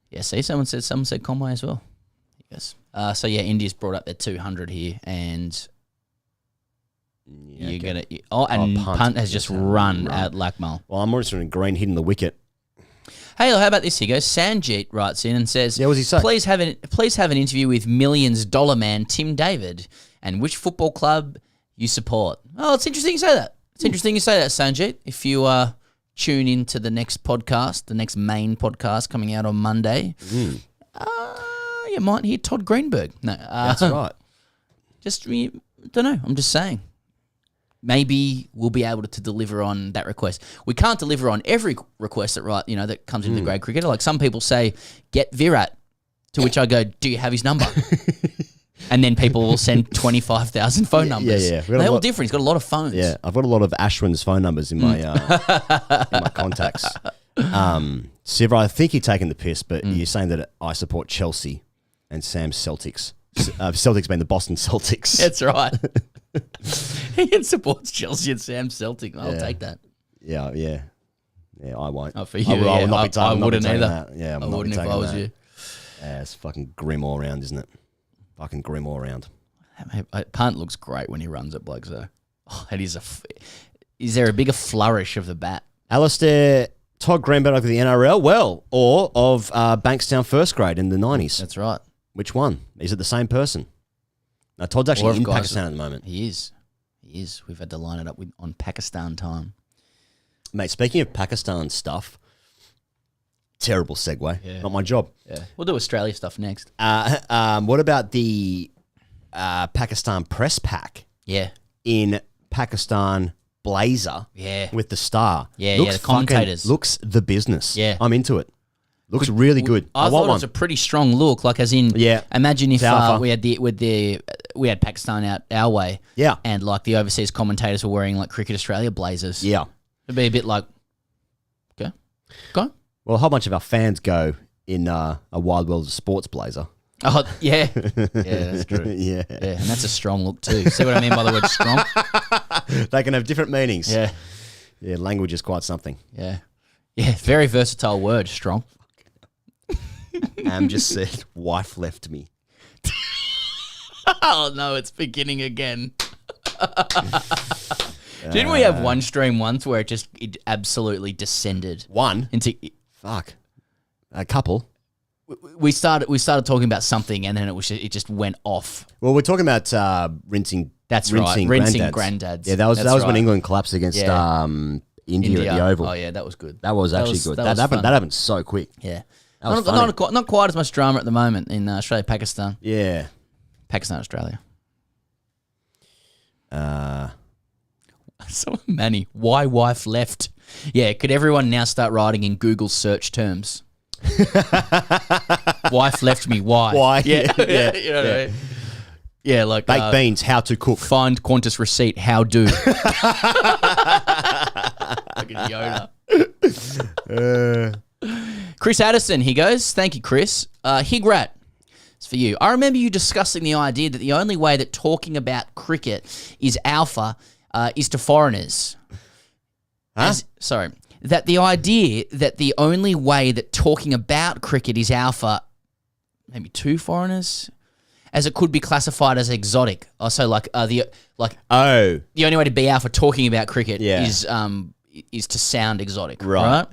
Yeah, see, someone said Conway as well. Yes. So India's brought up their 200 here, and you're gonna. Punt has just run at Lakmal. Well, I'm more interested in Green hitting the wicket. Hey, how about this? He goes. Sanjeet writes in and says, "Yeah, what does he say? Please have an interview with Millions Dollar Man Tim David, and which football club you support." Oh, it's interesting you say that. It's interesting you say that, Sanjeet. If you tune into the next podcast, the next main podcast coming out on Monday, you might hear Todd Greenberg. No, that's right. Don't know. I'm just saying. Maybe we'll be able to deliver on that request. We can't deliver on every request that comes into the grade cricketer. Like some people say, get Virat, to which I go, do you have his number? And then people will send 25,000 phone numbers. Yeah. They're all different. He's got a lot of phones. Yeah, I've got a lot of Ashwin's phone numbers in my in my contacts. Siver, I think you're taking the piss, but you're saying that I support Chelsea and Sam's Celtics. Celtics being the Boston Celtics. That's right. He supports Chelsea and Sam Celtic. I'll take that. Yeah, I won't. Oh, for you, I will not be I wouldn't either. That. Yeah, I wouldn't if I was you. Yeah, it's fucking grim all around, isn't it? Fucking grim all around. Punt looks great when he runs at blokes, though. Oh, it is is there a bigger flourish of the bat? Alistair, Todd Greenberg of the NRL, or of Bankstown first grade in the 90s. That's right. Which one? Is it the same person? No, Todd's actually in Pakistan at the moment. He is. We've had to line it up on Pakistan time. Mate, speaking of Pakistan stuff, terrible segue. Yeah. Not my job. Yeah. We'll do Australia stuff next. What about the Pakistan press pack? Yeah. In Pakistan blazer. Yeah. With the star. Yeah, the commentators. Looks the business. Yeah. I'm into it. Looks really good. I thought it was a pretty strong look. Like as in, imagine if we had Pakistan out our way. Yeah. And like the overseas commentators were wearing like Cricket Australia blazers. Yeah. It'd be a bit like, okay, go. Well, a whole bunch of our fans go in a Wild World of Sports blazer. Oh, yeah. Yeah, that's true. Yeah. And that's a strong look too. See what I mean by the word strong? They can have different meanings. Yeah. Yeah, language is quite something. Yeah. Yeah, very versatile word, strong. Am just said, wife left me. Oh, no, it's beginning again. Didn't we have one stream once where it absolutely descended? One? Fuck. A couple? We started talking about something and then it just went off. Well, we're talking about rinsing. That's right. Rinsing granddads. Yeah, that was when England collapsed against India at the Oval. Oh yeah, that was good. That was actually good. That happened so quick. Yeah. Not quite as much drama at the moment in Australia, Pakistan. Yeah. Pakistan, Australia. Uh, So many. Why wife left? Yeah, could everyone now start writing in Google search terms? Wife left me. Why? Why? Yeah, Yeah, you know what I mean? Yeah, like baked beans, how to cook. find Qantas receipt. How do? Look at Yoda. Chris Addison, he goes. Thank you, Chris. Higrat, it's for you. I remember you discussing the idea that the only way that talking about cricket is alpha is to foreigners. Huh? That the idea that the only way that talking about cricket is alpha, maybe to foreigners, as it could be classified as exotic. Also, the only way to be alpha talking about cricket is to sound exotic, right?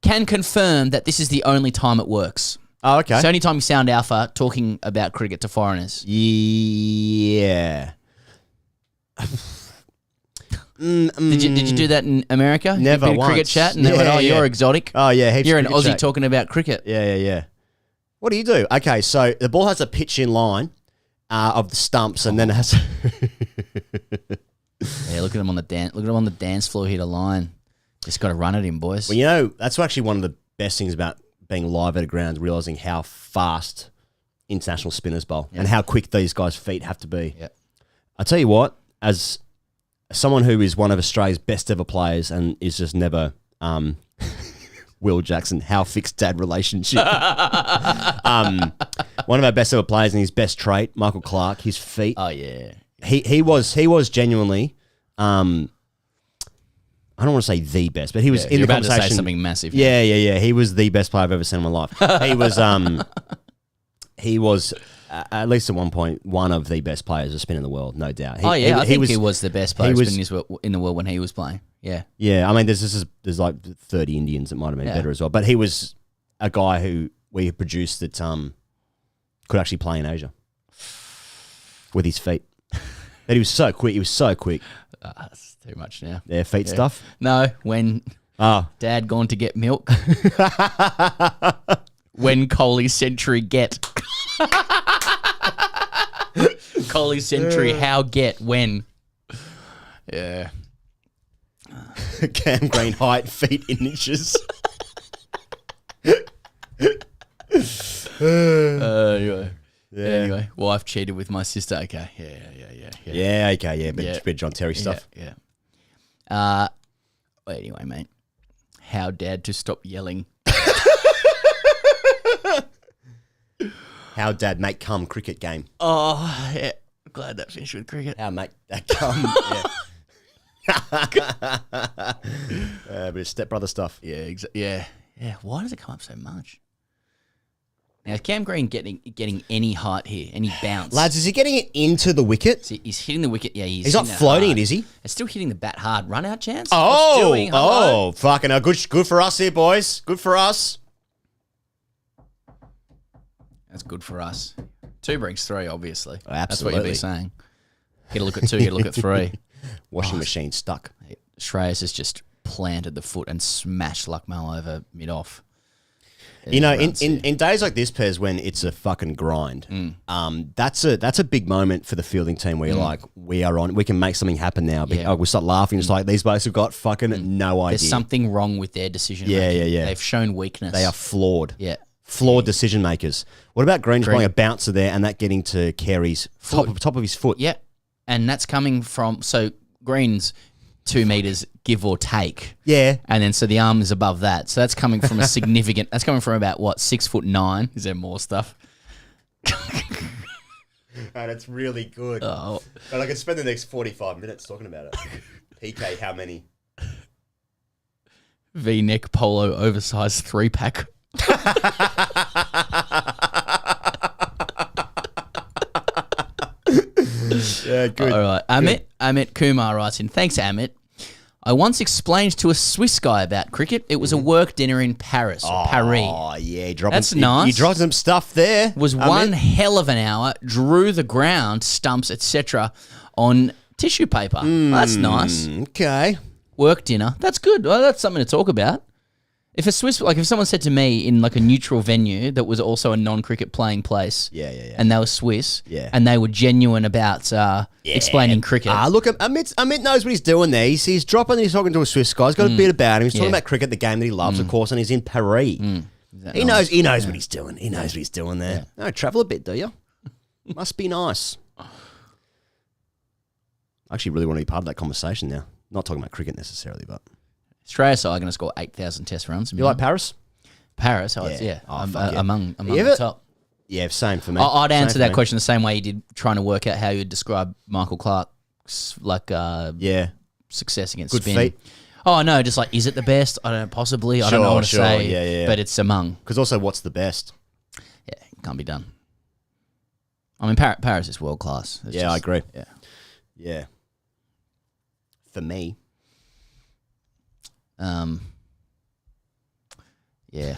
Can confirm that this is the only time it works. Oh, okay. It's the only time you sound alpha talking about cricket to foreigners. Yeah. Did you do that in America? Never you did a cricket once. chat and they went, "Oh, you're exotic." Oh yeah, heaps you're an of Aussie cricket chat. talking about cricket. Yeah. What do you do? Okay, so the ball has a pitch in line of the stumps, and then it has. Yeah, look at him on the dance floor here to line. Just got to run at him, boys. Well, you know, that's actually one of the best things about being live at a ground, realizing how fast international spinners bowl and how quick these guys' feet have to be. Yeah. I tell you what, as someone who is one of Australia's best ever players and is just never Will Jackson, how fixed dad relationship. One of our best ever players and his best trait, Michael Clark, his feet. Oh yeah. He was genuinely I don't want to say the best, but he was in the about conversation. to say something massive. Yeah. He was the best player I've ever seen in my life. He was at least at one point one of the best players to spin in the world, no doubt. I think he was the best player in the world when he was playing. Yeah. Yeah, I mean, there's like 30 Indians that might have been better as well, but he was a guy who we produced that could actually play in Asia with his feet. But he was so quick. That's too much now. Yeah, feet stuff. No, when Dad gone to get milk. When Coley Century get. Coley Century, how get, when. Yeah. Cam Green height, feet in inches. Anyway. Yeah. Anyway, wife cheated with my sister. Okay. Yeah. Yeah, okay, yeah. Bit John Terry stuff. Yeah. Anyway, mate. How Dad to stop yelling. How Dad make come cricket game. Oh, yeah. Glad that finished with cricket. How make that come. Bit of stepbrother stuff. Yeah, yeah. Why does it come up so much? Now, is Cam Green getting any height here, any bounce? Lads, is he getting it into the wicket? See, he's hitting the wicket. Yeah, he's not floating it, is he? It's still hitting the bat hard. Run out chance. Fucking hell. Good for us here, boys. Good for us. That's good for us. 2 brings 3, obviously. Oh, absolutely. That's what you'll be saying. Get a look at 2, get a look at 3. Washing machine stuck. Shreyas has just planted the foot and smashed Lucknow over mid-off. You know, in days like this, Pez, when it's a fucking grind, that's a big moment for the fielding team where you're like, we can make something happen now. But we start laughing. It's like, these blokes have got fucking no idea. There's something wrong with their decision making. Yeah. They've shown weakness. They are flawed. Yeah. Flawed decision makers. What about Green playing a bouncer there and that getting to Carey's top of his foot? Yeah. And that's coming from, so Green's 2 meters, give or take. Yeah. And then so the arm is above that. So that's coming from that's coming from about, 6'9"? Is there more stuff? And it's really good. Oh. But I could spend the next 45 minutes talking about it. PK, how many? V-neck polo oversized 3-pack. Yeah, good. All right. Amit Kumar writes in, thanks, Amit. I once explained to a Swiss guy about cricket. It was a work dinner in Paris. Paris. Oh, yeah. That's nice. You dropped some stuff there. Was one hell of an hour. Drew the ground, stumps, etc. on tissue paper. That's nice. Okay. Work dinner. That's good. Well, that's something to talk about. If a Swiss, like if someone said to me in like a neutral venue that was also a non-cricket playing place, and they were Swiss, and they were genuine about explaining cricket. Look, Amit knows what he's doing there. He's dropping. He's talking to a Swiss guy. He's got a bit about him. He's talking about cricket, the game that he loves, of course, and he's in Paris. He knows. He knows what he's doing. He knows what he's doing there. Yeah. No, travel a bit, do you? Must be nice. I actually really want to be part of that conversation now. Not talking about cricket necessarily, but. Australia side going to score 8,000 test runs. You like Paris? Paris, among the top. Yeah, same for me. I'd answer that question the same way you did, trying to work out how you'd describe Michael Clark's success against good spin. Feet. Oh no, just like, is it the best? I don't know, possibly. I don't know what to say. But it's among. Because also, what's the best? Yeah, it can't be done. I mean, Paris is world class. I agree. Yeah. For me. Yeah.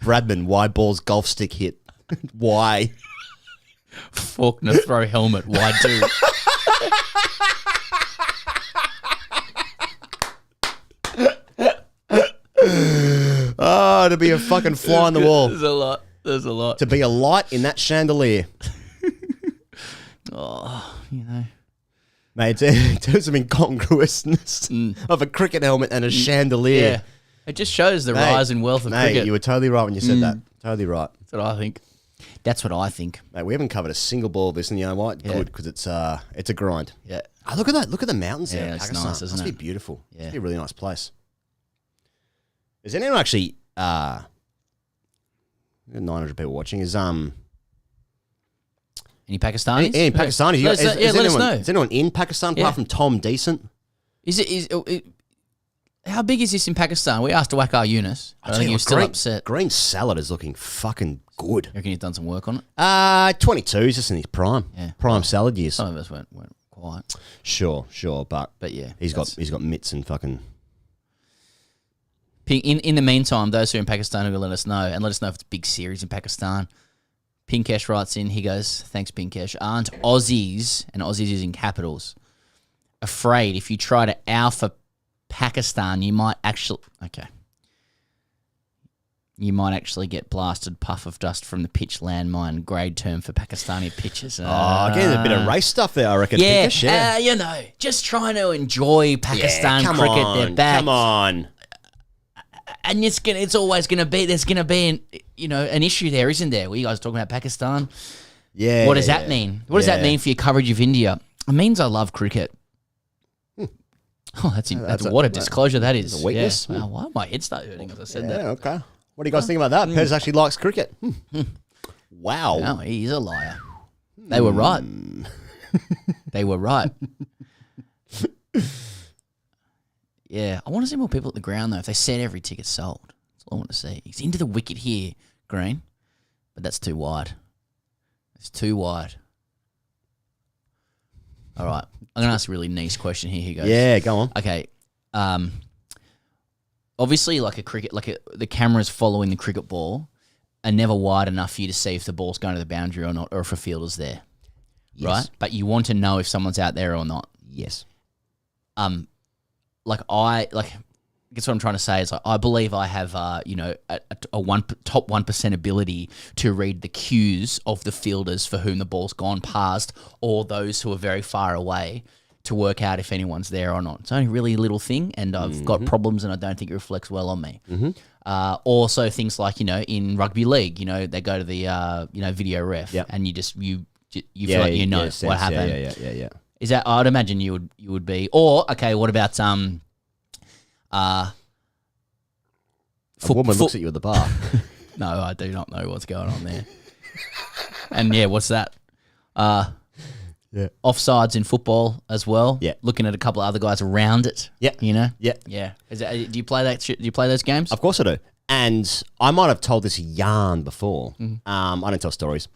Bradman, why balls golf stick hit? Why? Faulkner throw helmet, why do? To be a fucking fly on the wall. There's a lot. To be a light in that chandelier. Mate, in terms of incongruousness of a cricket helmet and a chandelier. Yeah. It just shows the rise in wealth of cricket. You were totally right when you said that. Totally right. That's what I think. Mate, we haven't covered a single ball of this, and you know what? Good, because it's a grind. Yeah. Oh, look at that. Look at the mountains there. Yeah, it's nice, isn't it? Must be beautiful. Yeah. Must be a really nice place. Is anyone actually 900 people watching? Is any Pakistanis? Any Pakistanis? Let us know. Is anyone in Pakistan apart from Tom Decent? How big is this in Pakistan? We asked Wakar Yunus. I think he was still upset. Green salad is looking fucking good. You reckon he's done some work on it? 22. He's just in his prime. Yeah. Prime salad years. Some of us weren't quite. Sure, but yeah, he's got mitts and fucking. In the meantime, those who are in Pakistan will let us know, and let us know if it's a big series in Pakistan. Pinkesh writes in, he goes, thanks Pinkesh, aren't Aussies, and Aussies using capitals, afraid if you try to alpha Pakistan, you might actually get blasted puff of dust from the pitch landmine, grade term for Pakistani pitches. Again, a bit of race stuff there, I reckon. Yeah, Pinkesh, just trying to enjoy Pakistan cricket. They're back. Come on. And it's always going to be, there's going to be an issue there, isn't there? Were you guys talking about Pakistan? Yeah. What does that mean? What does that mean for your coverage of India? It means I love cricket. Oh, that's what a disclosure that is. A weakness. Yeah. Why my head started hurting as I said that? Yeah, okay. What do you guys think about that? Pez actually likes cricket. Wow. No, he's a liar. They were right. They were right. Yeah, I want to see more people at the ground, though. If they said every ticket sold, that's all I want to see. He's into the wicket here, Green, but that's too wide. It's too wide. All right, I'm going to ask a really nice question here. He goes, yeah, go on. Okay, obviously, the cameras following the cricket ball are never wide enough for you to see if the ball's going to the boundary or not, or if a fielder's there, right? But you want to know if someone's out there or not. Yes. I guess what I'm trying to say is I believe I have top 1% ability to read the cues of the fielders for whom the ball's gone past, or those who are very far away, to work out if anyone's there or not. It's only really a little thing, and I've got problems, and I don't think it reflects well on me. Also things like in rugby league, they go to the video ref, and you feel like what happened. Yeah. Is that? I'd imagine you would be. Or okay, what about a woman looks at you at the bar. No, I do not know what's going on there. And what's that? Offsides in football as well. Yeah, looking at a couple of other guys around it. Yeah, Yeah. Do you play that? Do you play those games? Of course I do. And I might have told this yarn before. I don't tell stories.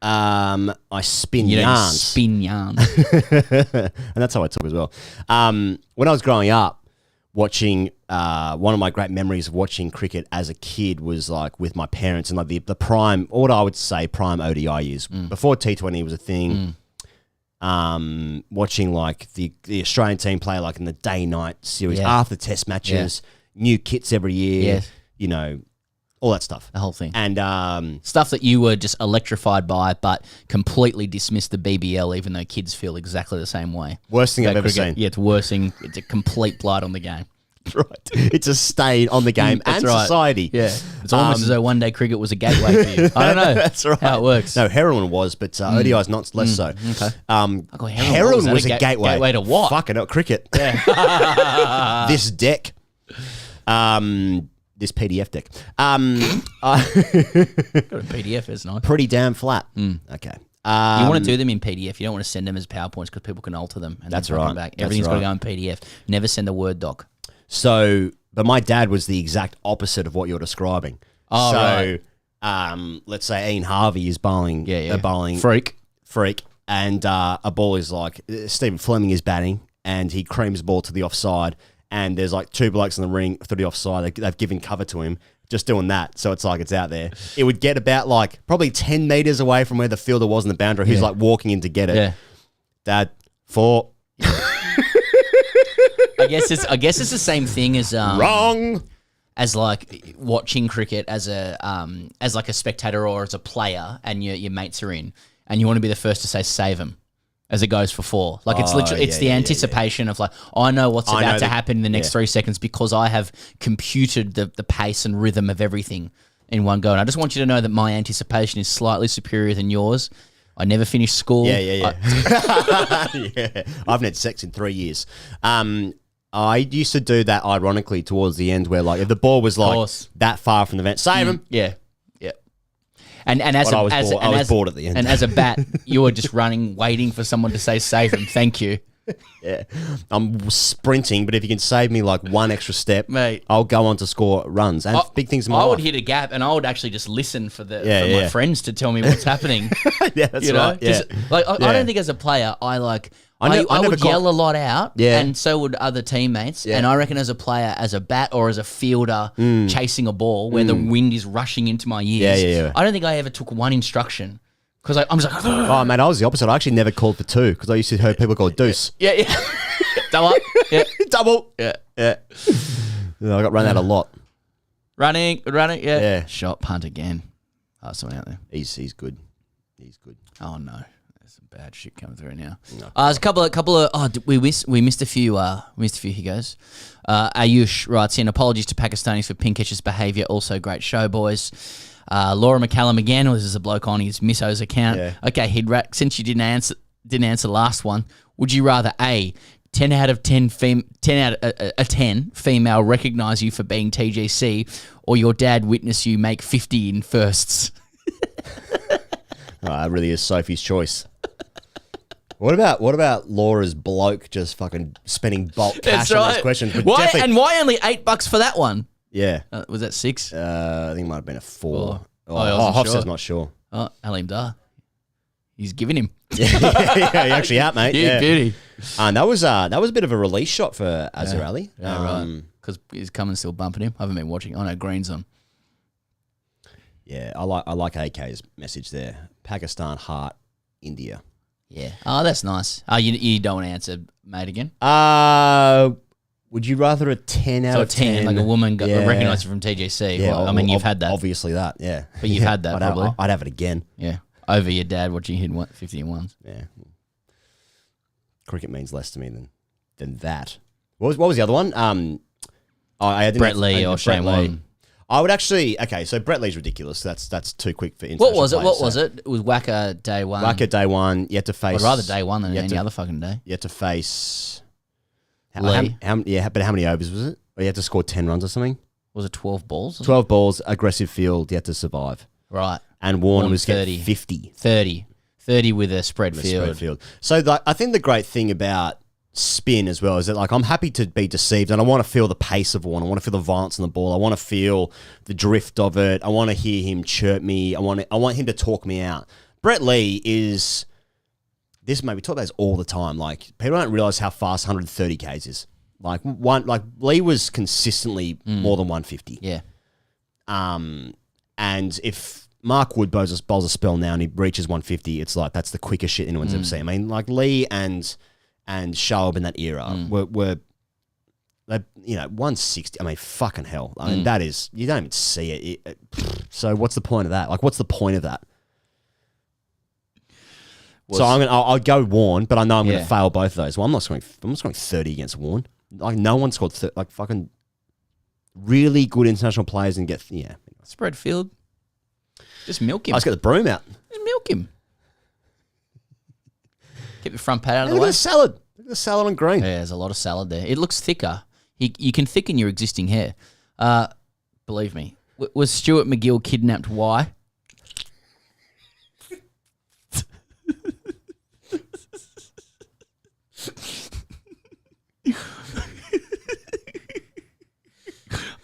I spin yarns. Spin yarns. And that's how I talk as well. When I was growing up, watching one of my great memories of watching cricket as a kid was like with my parents and like the prime, or what I would say prime ODI years. Before T20 was a thing. Watching like the Australian team play like in the day-night series after test matches. new kits every year. Yes. You know, all that stuff. The whole thing. And stuff that you were just electrified by, but completely dismissed the BBL, even though kids feel exactly the same way. worst thing I've ever Cricket. seen. Yeah, it's worse thing. It's a complete blight on the game. Right. It's a stain on the game and society. Yeah. It's almost as though one day cricket was a gateway for you. I don't know. That's right. How it works. No, heroin was, but ODI is not less so. Okay. Heroin was a gateway. Gateway to what? Fucking hell, cricket. Yeah. This deck. This PDF deck. Got a PDF, it's nice. Pretty damn flat. Okay. You want to do them in PDF. You don't want to send them as PowerPoints because people can alter them. And That's then right. back. That's Everything's right. got to go in PDF. Never send a Word doc. So, but my dad was the exact opposite of what you're describing. Oh, so, right. let's say Ian Harvey is bowling, a bowling freak, and a ball is like Stephen Fleming is batting, and he creams the ball to the offside, and there's like two blokes in the ring to the offside. They've given cover to him, just doing that, so it's like it's out there. It would get about like probably 10 meters away from where the fielder was in the boundary. Who's like walking in to get it. Yeah. Dad, 4. I guess it's the same thing as Wrong. As like watching cricket as like a spectator or as a player, and your mates are in, and you want to be the first to say save them as it goes for 4. Like it's literally it's the anticipation of like I know what's about to happen in the next 3 seconds because I have computed the pace and rhythm of everything in one go. And I just want you to know that my anticipation is slightly superior than yours. I never finished school. Yeah. I haven't had sex in 3 years. I used to do that ironically towards the end where like if the ball was like that far from the vent, save him. Yeah. And as I was bored at the end. And as a bat, you were just running, waiting for someone to say save him. Thank you. Yeah. I'm sprinting, but if you can save me like one extra step, mate, I'll go on to score runs and big things in my life. I would hit a gap and I would actually just listen for my friends to tell me what's happening. Yeah, that's right. Yeah. Like I don't think as a player I would yell a lot out, and so would other teammates. Yeah. And I reckon as a player, as a bat or as a fielder chasing a ball where the wind is rushing into my ears, I don't think I ever took one instruction because I'm just like, oh man, I was the opposite. I actually never called for 2 because I used to hear people call it deuce. Yeah. Double up. Yeah. Double. Yeah. I got run out a lot. Running. Yeah. Shot, punt again. Oh, someone out there. He's good. He's good. Oh no. Bad shit coming through now. No. There's a couple of. Oh, we missed a few. He goes. Ayush writes in apologies to Pakistanis for Pinketch's behaviour. Also, great show, boys. Laura McCallum again. Well, this is a bloke on his misso's account. Yeah. Okay, Hidrat. Since you didn't answer the last one, would you rather a 10 out of 10 female recognise you for being TGC, or your dad witness you make 50 in firsts? That really is Sophie's choice. What about Laura's bloke just fucking spending bulk cash on those questions? Why only $8 for that one? Yeah. Was that 6? I think it might have been a 4. Hofstad's not sure. Oh, Halim Dar. He's giving him. Yeah, you're actually out, mate. Yeah, beauty. And that was a bit of a release shot for Azhar Ali. Yeah, right. Because he's coming still bumping him. I haven't been watching. Oh no, Green's on. Yeah, I like AK's message there. Pakistan, heart, India. Yeah. Oh, that's nice. Oh, you don't want to answer, mate, again? Would you rather a 10 out of 10? Like a woman recognised you from TGC. Yeah, well, I mean, you've had that. Obviously that, yeah. But you've had that probably. I'd have it again. Yeah. Over your dad watching hit 50 and ones. Yeah. Cricket means less to me than that. What was the other one? Brett Lee or Shane Warne. I would actually. Okay, so Brett Lee's ridiculous. That's too quick for. What was it? It was Wacker day one. Wacker day one. You had to face. I'd rather day one than any other fucking day. You had to face. Lee. But how many overs was it? Or you had to score 10 runs or something. Was it 12 balls? 12 balls, aggressive field. You had to survive. Right. And Warne was 30. 50. 30 with a spread field. So I think the great thing about spin as well is that like I'm happy to be deceived and I want to feel the pace of Warne. I want to feel the violence on the ball. I want to feel the drift of it. I want to hear him chirp me. I want him to talk me out. Brett Lee is this, mate. We talk about this all the time. Like people don't realize how fast 130 Ks is. Like Lee was consistently more than 150. Yeah. And if Mark Wood bowls a spell now and he reaches 150, it's like that's the quickest shit anyone's ever seen. I mean, like Lee and Shoaib in that era were They, 160. I mean, fucking hell. I mean, that is, you don't even see it. So what's the point of that? Like, what's the point of that? So I'll go Warren, but I know I'm going to fail both of those. Well, I'm not scoring 30 against Warren. Like, no one scored like fucking really good international players and Spread field. Just milk him. I just get the broom out. Just milk him. Keep the front pad out of the Look way. at the salad. Look at the salad on green. Yeah, there's a lot of salad there. It looks thicker. You can thicken your existing hair. Believe me. Was Stuart McGill kidnapped? Why?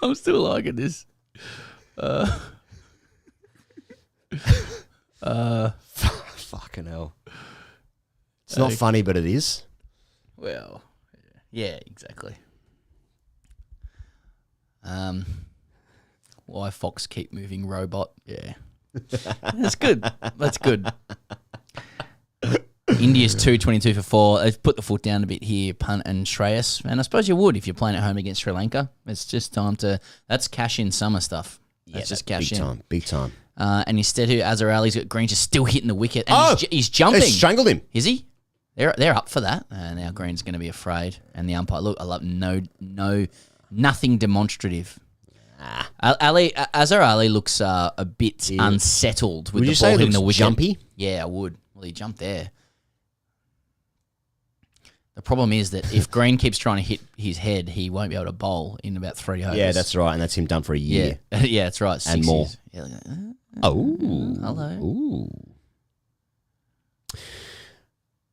I'm still liking this. Fucking hell. It's not funny, but it is. Well, yeah, exactly. Why Fox keep moving robot? Yeah. That's good. That's good. India's 2-22 for 4. They've put the foot down a bit here, punt and Shreyas. And I suppose you would if you're playing at home against Sri Lanka. It's just time to... That's cash in summer stuff. That's just cash in. Big time. And instead, Azarali's got Green just still hitting the wicket. And he's jumping. They strangled him. Is he? They're up for that. And now Green's going to be afraid. And the umpire, look, I love nothing demonstrative. Azhar Ali looks a bit unsettled with the ball hitting the wicket. Jumpy? Yeah, I would. Well, he jumped there. The problem is that if Green keeps trying to hit his head, he won't be able to bowl in about 3 overs. Yeah, that's right. And that's him done for a year. Yeah, yeah, that's right. 6 and more. years. Yeah, like, hello. Ooh.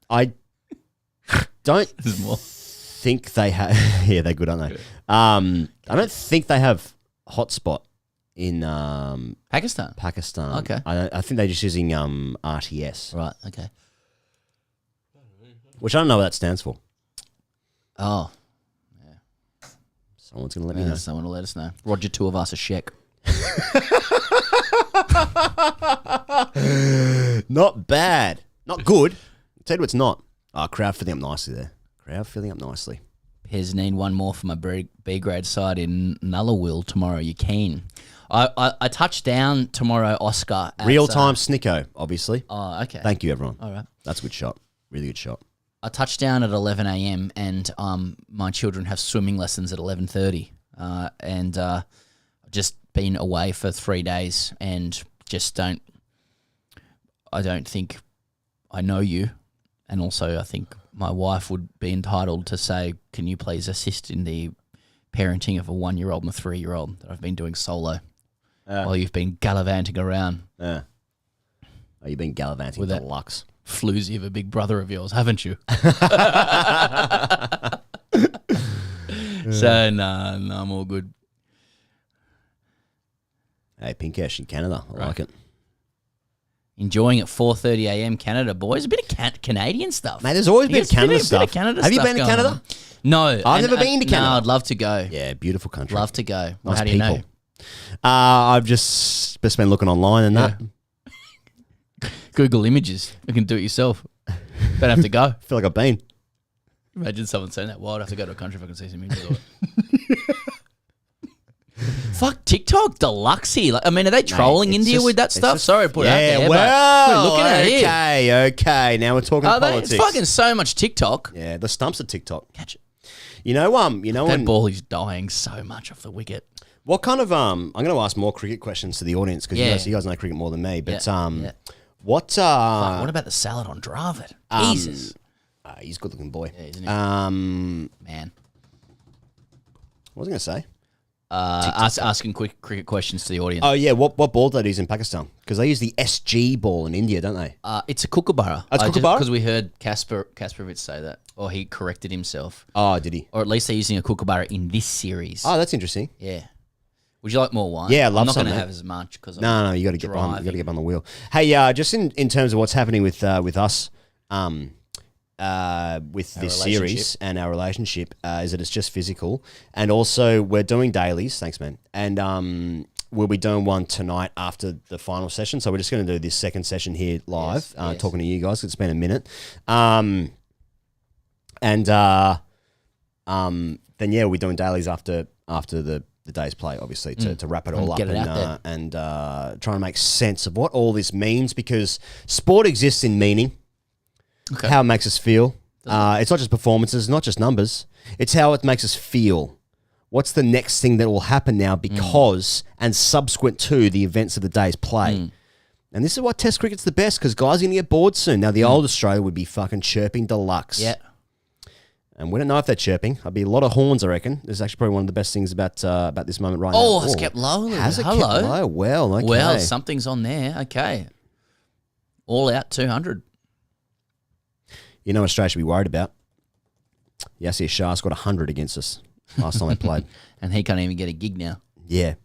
I don't think they have... Yeah, they're good, aren't they? I don't think they have hotspot in Pakistan. Okay. I think they're just using RTS. Right, okay. Which I don't know what that stands for. Oh. Someone's going to let me know. Someone will let us know. Roger Tuivasa Sheck. Not bad. Not good. I'll tell you what's not. Crowd filling up nicely there. Crowd filling up nicely. Pez need one more for my B grade side in Nullawil tomorrow. You keen? I touch down tomorrow, Oscar. Real time Snicko, obviously. Oh, okay. Thank you, everyone. All right. That's a good shot. Really good shot. I touch down at 11 a.m. and my children have swimming lessons at 11:30. And I've just been away for 3 days and I don't think I know you. And also I think my wife would be entitled to say, can you please assist in the parenting of a 1-year-old and a 3-year-old that I've been doing solo while you've been gallivanting around. Yeah. Oh, you've been gallivanting with deluxe. Floozy of a big brother of yours, haven't you? So, no, I'm all good. Hey, Pinkash in Canada. I like it. Enjoying at 4:30 a.m. Canada, boys. A bit of Canadian stuff. Mate, there's always been Canada stuff. Have you been to Canada? No. I've never been to Canada. No, I'd love to go. Yeah, beautiful country. Love to go. Nice How do you people. know? I've just been looking online and that. Google images. You can do it yourself. Don't have to go. I feel like I've been. Imagine someone saying that. Well, I'd have to go to a country if I can see some images of it. Fuck, TikTok deluxey. Like, I mean, are they trolling India with that stuff? Sorry to put it out there. Well, looking at it. Okay. Now we're talking politics. It's fucking so much TikTok. Yeah, the stumps of TikTok. Catch it. That ball is dying so much off the wicket. What kind of I'm going to ask more cricket questions to the audience because you guys know cricket more than me. But what about the salad on Dravid? Jesus, he's a good-looking boy. Yeah, isn't he? Man. What was I going to say? Asking quick cricket questions to the audience. Oh yeah, what ball do they use in Pakistan? Because they use the SG ball in India, don't they? It's a kookaburra. It's kookaburra? Because we heard Kasparovich say that, or he corrected himself. Oh, did he? Or at least they're using a kookaburra in this series. Oh, that's interesting. Yeah. Would you like more wine? Yeah, I love I'm not going to mate. have as much because no, you got to get on. You got to get on the wheel. Hey, just in terms of what's happening with us, with this series and our relationship, is that it's just physical, and also we're doing dailies. Thanks, man. And we'll be doing one tonight after the final session. So we're just going to do this second session here live, talking to you guys. It's been a minute, then yeah, we're doing dailies after the day's play, obviously, to wrap it all up get it out there. and try and make sense of what all this means, because sport exists in meaning, how it makes us feel. It's not just performances, not just numbers. It's how it makes us feel. What's the next thing that will happen now because and subsequent to the events of the day's play? And this is why Test cricket's the best, because guys are going to get bored soon. Now, the old Australia would be fucking chirping deluxe. Yeah. And we don't know if they're chirping. I'd be a lot of horns, I reckon. This is actually probably one of the best things about this moment right now. Oh, it's kept low a little Has bit. it kept low? Well, okay. Well, something's on there. Okay. All out 200. You know what Australia should be worried about? Yasir Shah scored 100 against us last time they played. And he can't even get a gig now. Yeah.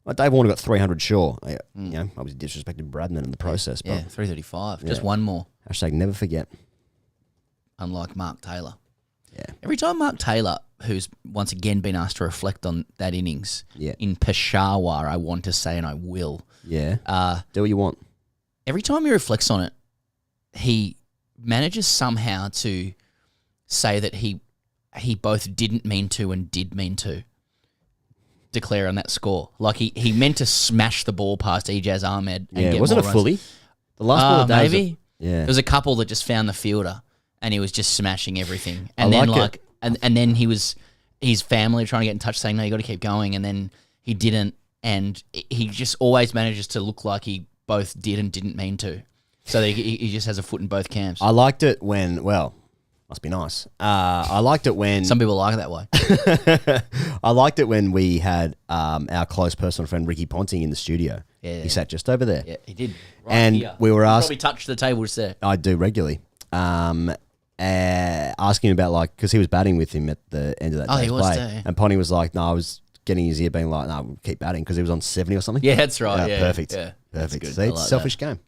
Well, Dave Warner got 300 sure. You know, I was disrespecting Bradman in the process. But 335. Just one more. Hashtag never forget. Unlike Mark Taylor. Yeah. Every time Mark Taylor, who's once again been asked to reflect on that innings, Yeah. in Peshawar, I want to say, and I will. Yeah. Do what you want. Every time he reflects on it, he manages somehow to say that he both didn't mean to and did mean to declare on that score. Like he meant to smash the ball past Ijaz Ahmed. And get wasn't more it fully? runs. The last ball of days. Maybe. Yeah. There was a couple that just found the fielder and he was just smashing everything. And I then like it. and then his family trying to get in touch saying, no, you got to keep going. And then he didn't. And he just always manages to look like he both did and didn't mean to. So that he just has a foot in both camps. I liked it when, well, must be nice. I liked it when... Some people like it that way. I liked it when we had our close personal friend Ricky Ponting in the studio. Yeah. He sat just over there. Yeah, he did. Right And here. we were asked... Probably touched the table just there. I do regularly. Asking him about, like, because he was batting with him at the end of that day's he was play. too. And Ponting was like, no, I was getting his ear being like, no, we'll keep batting, because he was on 70 or something. Yeah, that's right. Yeah, perfect. Yeah, that's Perfect. good. See, I it's like a selfish game.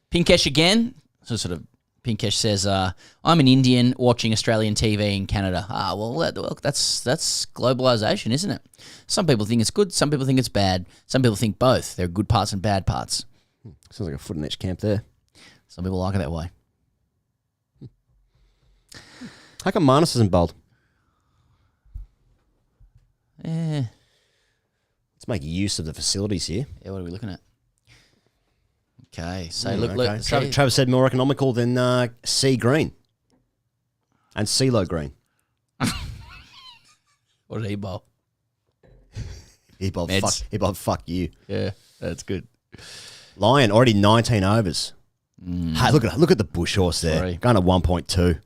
Pinkesh again. So sort of Pinkesh says, I'm an Indian watching Australian TV in Canada. That's globalization, isn't it? Some people think it's good. Some people think it's bad. Some people think both. There are good parts and bad parts. Sounds like a foot in each camp there. Some people like it that way. How come Marnus isn't bowled? Yeah. Let's make use of the facilities here. Yeah, what are we looking at? Okay, so Okay. look. Travis said more economical than sea green and CeeLo green. What did he bowl? He bowled Meds. fuck you. Yeah, that's good. Lion already 19 overs. Hey, look at the bush horse there. Sorry. Going to 1.2.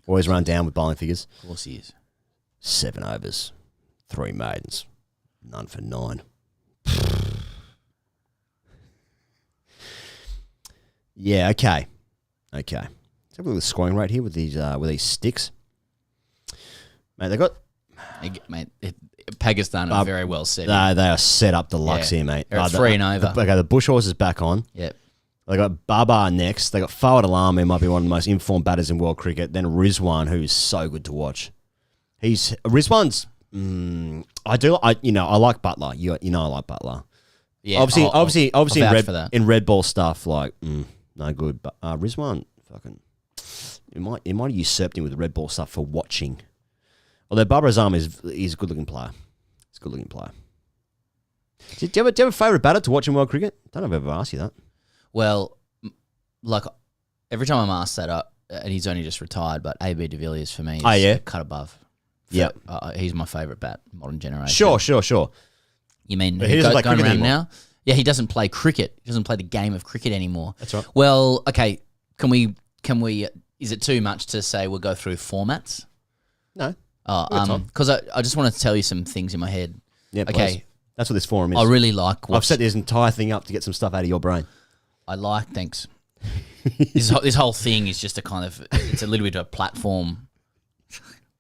Always run down with bowling figures. Of course he is. 7 overs, 3 maidens, none for 9. Yeah, okay. Let's have a look at the scoring rate here with these sticks. Mate, they got... Mate, Pakistan are very well set. They are set up deluxe Yeah. here, mate. They're at 3 and over. Okay, the bush horse is back on. Yep. They got Babar next. They got Fawad Alam, who might be one of the most informed batters in world cricket. Then Rizwan, who is so good to watch. Rizwan's... I like Butler. You know I like Butler. Yeah, Obviously, I'll vouch for that. in red ball stuff, like no good. But Rizwan, fucking, it might have usurped him with the red ball stuff for watching. Although Babar Azam is a good looking player. He's a good looking player. Do you have a favourite batter to watch in world cricket? I don't know if I've ever asked you that. Well, like every time I'm asked that, and he's only just retired, but AB de Villiers for me is a cut above. Yeah, he's my favourite bat, modern generation. Sure. You mean But he doesn't play going cricket around anymore. now? Yeah, he doesn't play cricket. He doesn't play the game of cricket anymore. That's right. Well, okay. Can we? Is it too much to say we'll go through formats? No. Because I just want to tell you some things in my head. Yeah. Okay. Please. That's what this forum is. I really like. I've set this entire thing up to get some stuff out of your brain. Thanks. This whole thing is just it's a little bit of a platform.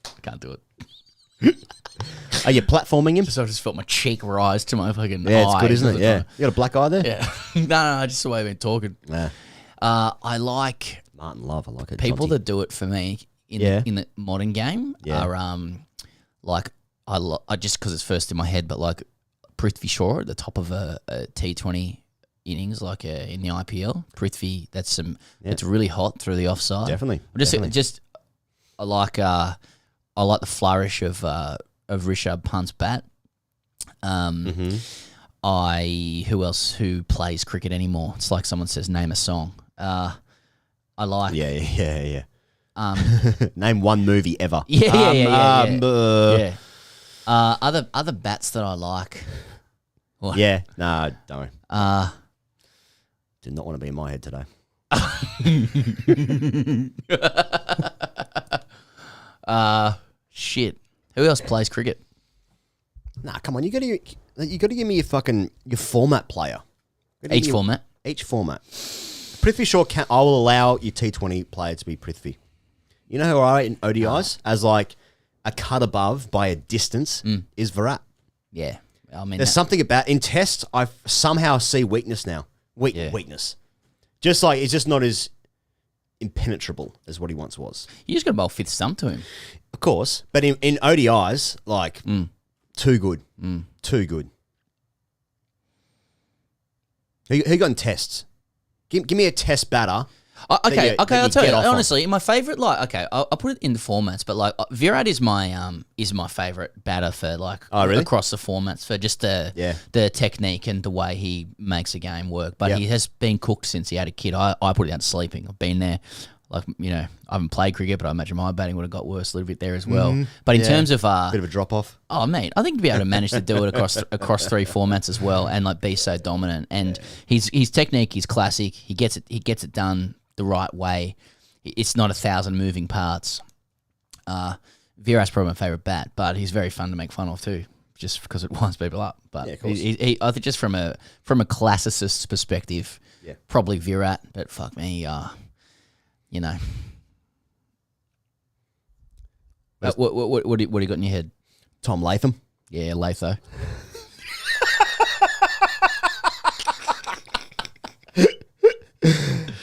I can't do it. Are you platforming him? So I just felt my cheek rise to my fucking eye. Yeah, it's good, isn't it? Yeah. You got a black eye there? Yeah. No, just the way we've been talking. Yeah. I like Martin Love, I like it. people Jonty. that do it for me in the modern game are like I just because it's first in my head, but like Prithvi Shaw at the top of a T20 innings, like in the IPL. Prithvi, it's really hot through the offside. Definitely. I like I like the flourish of Rishabh Pant's bat. Who else who plays cricket anymore? It's like someone says, name a song. I like. Yeah. Name one movie ever. Yeah. Other bats that I like. What? Yeah, no, don't. Did not want to be in my head today. Shit. Who else plays cricket? Nah, come on, you got to give me your format player. Each format. Each format. Prithvi Shaw I will allow your T20 player to be Prithvi. You know who I rate in ODIs as like a cut above by a distance is Virat. Yeah. I mean, there's something about in tests I somehow see weakness now. Weakness. Just like it's just not as impenetrable as what he once was. You just got to bowl fifth stump to him. Of course, but in ODIs, like too good. Too good. Who got in tests? Give me a test batter. Okay. I'll tell you honestly. My favorite, I'll put it in the formats, but like Virat is my favorite batter for like across the formats for just the technique and the way he makes a game work. But he has been cooked since he had a kid. I put it down to sleeping. I've been there. Like, I haven't played cricket, but I imagine my batting would have got worse a little bit there as well. But in terms of bit of a drop off. Oh mate, I think to be able to manage to do it across three formats as well, and like be so dominant. And his technique is classic. He gets it done the right way. It's not 1,000 moving parts. Virat's probably my favourite bat, but he's very fun to make fun of too, just because it winds people up. But I think just from a classicist's perspective, probably Virat. But fuck me, you know. What do you got in your head? Tom Latham. Yeah, Latho.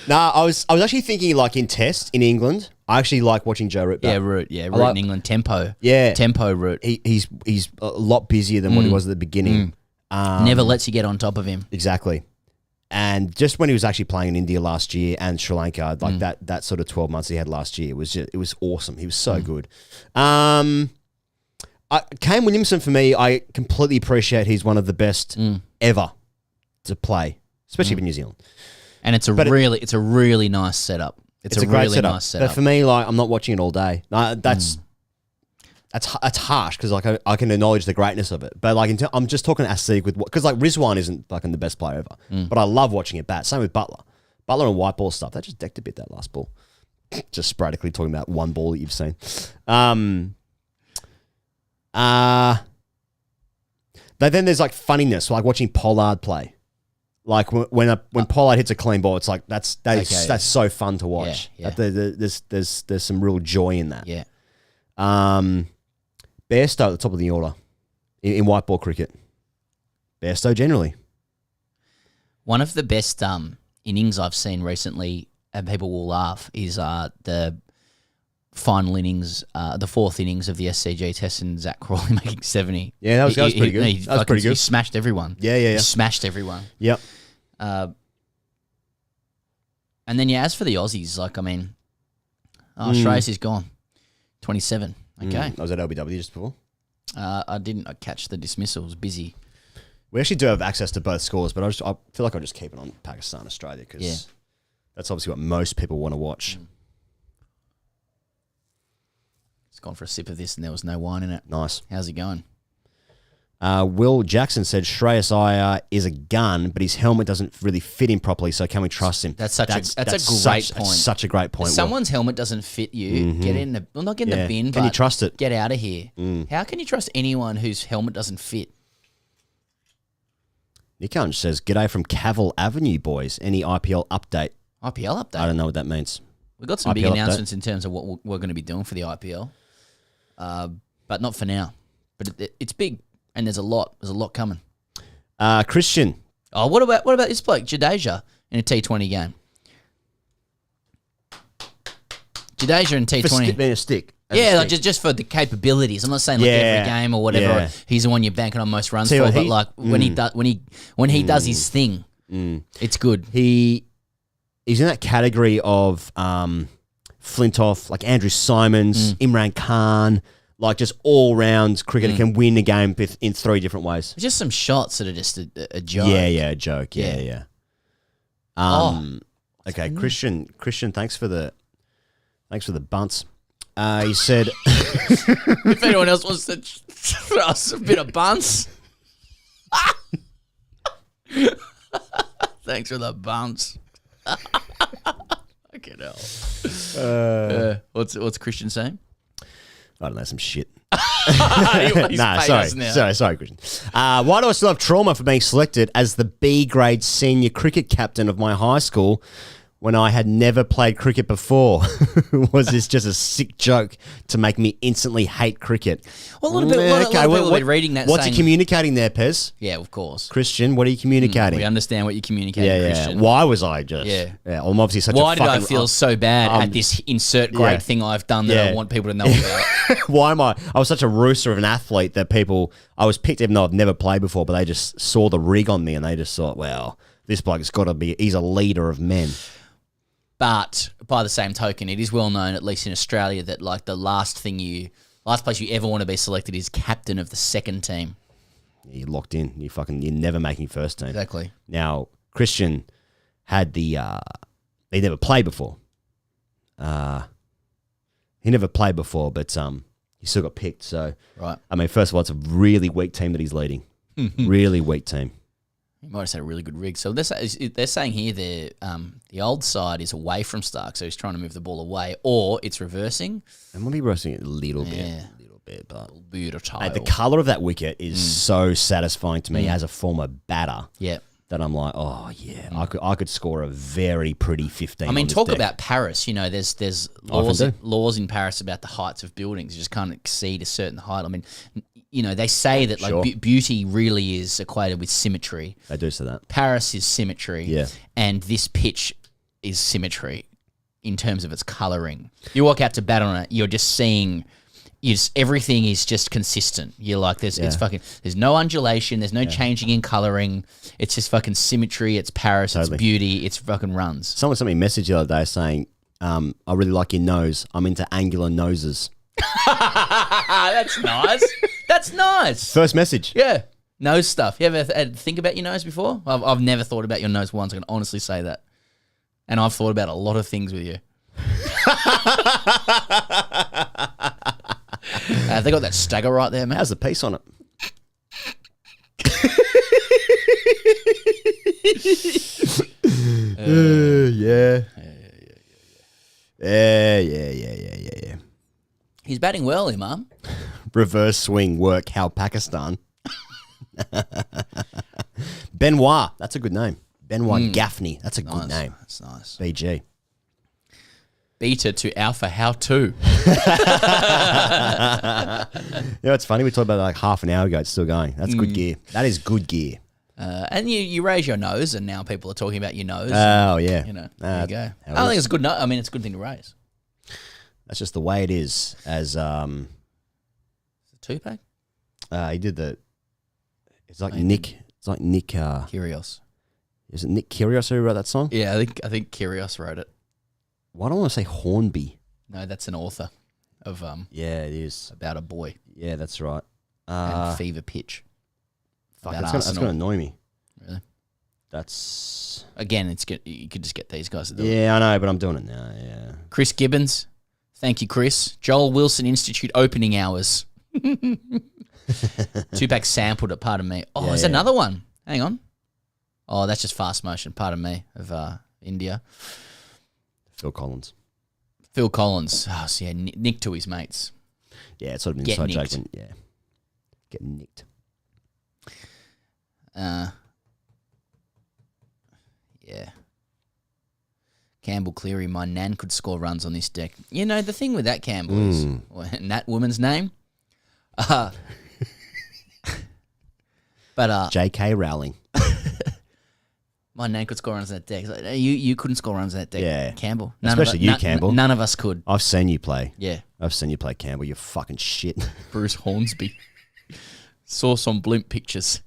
Nah, I was actually thinking like in Test in England. I actually like watching Joe Root. Root. Yeah, Root in England. Tempo. Yeah, tempo Root. He's a lot busier than what he was at the beginning. Never lets you get on top of him. Exactly. And just when he was actually playing in India last year and Sri Lanka, like that sort of 12 months he had last year, it was awesome. He was so good. Kane Williamson for me, I completely appreciate he's one of the best ever to play, especially for New Zealand. And it's a really nice setup. It's a great setup. Nice setup. But for me, like I'm not watching it all day. That's harsh because like I can acknowledge the greatness of it, but like I'm just talking aesthetic with because like Rizwan isn't fucking the best player ever, but I love watching it bat. Same with Butler and white ball stuff. They just decked a bit that last ball. Just sporadically talking about one ball that you've seen. But then there's like funniness, like watching Pollard play. Like when Pollard hits a clean ball, it's like that's so fun to watch. Yeah. There's some real joy in that. Yeah. Bairstow at the top of the order in white ball cricket. Bairstow generally. One of the best innings I've seen recently, and people will laugh, is the final innings, the fourth innings of the SCG Test and Zach Crawley making 70. Yeah, that was pretty good. That was pretty good. He smashed everyone. Yeah. He smashed everyone. Yep. And then, as for the Aussies, like, I mean, Shreyas is gone. 27. Okay. I was at LBW just before. I didn't catch the dismissal. I was busy. We actually do have access to both scores, but I feel like I'll just keep it on Pakistan, Australia, because that's obviously what most people want to watch. It's gone for a sip of this and there was no wine in it. Nice. How's it going? Will Jackson said Shreyas Iyer is a gun, but his helmet doesn't really fit him properly, so can we trust him? That's a great point. That's such a great point. If someone's helmet doesn't fit you, get in the... Well, not get in the bin, can you trust it? Get out of here. How can you trust anyone whose helmet doesn't fit? Nick Hunch says, "G'day from Cavill Avenue, boys. Any IPL update?" IPL update? I don't know what that means. We've got some big announcements in terms of what we're going to be doing for the IPL, but not for now. But it's big. And there's a lot coming. Christian. Oh, what about this bloke, Jadeja, in a T20 game? Jadeja in T20. For a stick. Like just for the capabilities. I'm not saying like every game or whatever. Yeah. He's the one you're banking on most runs for, but like when he does his thing, it's good. He's in that category of Flintoff, like Andrew Simons, Imran Khan. like just all-round cricketer can win a game in 3 different ways. Just some shots that are just a joke. Yeah, a joke. Yeah. Okay, Christian, thanks for the bunts. He said, if anyone else wants to throw us a bit of bunts, thanks for the bunts. Fucking hell. What's Christian saying? I don't know, some shit. He's Sorry, Christian. Why do I still have trauma for being selected as the B grade senior cricket captain of my high school when I had never played cricket before? Was this just a sick joke to make me instantly hate cricket? Well, a lot of people have been reading that. What's he communicating there, Pez? Yeah, of course. Christian, what are you communicating? We understand what you're communicating, Christian. Why was I just? Yeah. I'm obviously such Why a did I feel so bad at this insert great thing I've done that I want people to know about? Why am I was such a rooster of an athlete that I was picked even though I've never played before, but they just saw the rig on me and they just thought, well, this bloke has got to be, he's a leader of men. But by the same token, it is well known, at least in Australia, that like the last place you ever want to be selected is captain of the second team. You're locked in. You're never making first team. Exactly. Now, Christian had he never played before. He never played before, but he still got picked. So, right. I mean, first of all, it's a really weak team that he's leading. Really weak team. He might have had a really good rig. So they're saying here the old side is away from Stark, so he's trying to move the ball away, or it's reversing. And we'll be reversing it a little bit, but the colour of that wicket is so satisfying to me as a former batter. Yeah. That I'm like, oh yeah, I could score a very pretty 15. I mean, talk about Paris. You know, there's laws in Paris about the heights of buildings. You just can't exceed a certain height. I mean, you know, they say that like beauty really is equated with symmetry. They do say that. Paris is symmetry, and this pitch is symmetry in terms of its colouring. You walk out to bat on it, you're just seeing. Everything is just consistent. You're like, there's no undulation, there's no changing in colouring. It's just fucking symmetry. It's Paris. Totally. It's beauty. It's fucking runs. Someone sent me a message the other day saying, "I really like your nose. I'm into angular noses." That's nice. That's nice. First message. Yeah, nose stuff. You ever think about your nose before? I've never thought about your nose once. I can honestly say that, and I've thought about a lot of things with you. They got that stagger right there, man. How's the piece on it? Yeah. He's batting well, Imam. Reverse swing work. How Pakistan? Benoit. That's a good name. Benoit Gaffney. That's a good name. That's nice. BG. Beta to alpha, how to? It's funny. We talked about it like half an hour ago. It's still going. That's good gear. That is good gear. And you raise your nose, and now people are talking about your nose. Oh, yeah. You know, there you go. I think it's a good nose. I mean, it's a good thing to raise. That's just the way it is. As Tupac? He did the. It's like Nick. It's like Nick. Kyrgios. Is it Nick Kyrgios who wrote that song? Yeah, I think Kyrgios wrote it. Why don't I want to say Hornby? No, that's an author of Yeah, it is about a boy. Yeah, that's right. And Fever Pitch. Fuck, that's going to annoy me. Really? That's again, you could just get these guys to do it. Yeah, I know, but I'm doing it now. Yeah. Chris Gibbons, thank you, Chris. Joel Wilson Institute opening hours. Tupac sampled it. Pardon me. Oh, there's another one. Hang on. Oh, that's just fast motion. Pardon me of India. Phil Collins. Oh, so yeah, Nick to his mates. Yeah, it's sort of an inside joke. Yeah. Get nicked. Yeah. Campbell Cleary, my nan could score runs on this deck. You know, the thing with that Campbell is, and that woman's name? But J.K. Rowling. My nan could score runs on that deck. Like, you couldn't score runs on that deck, yeah. Campbell. Especially you, Campbell. None of us could. I've seen you play. Yeah. I've seen you play, Campbell. You're fucking shit. Bruce Hornsby. Saw some blimp pictures.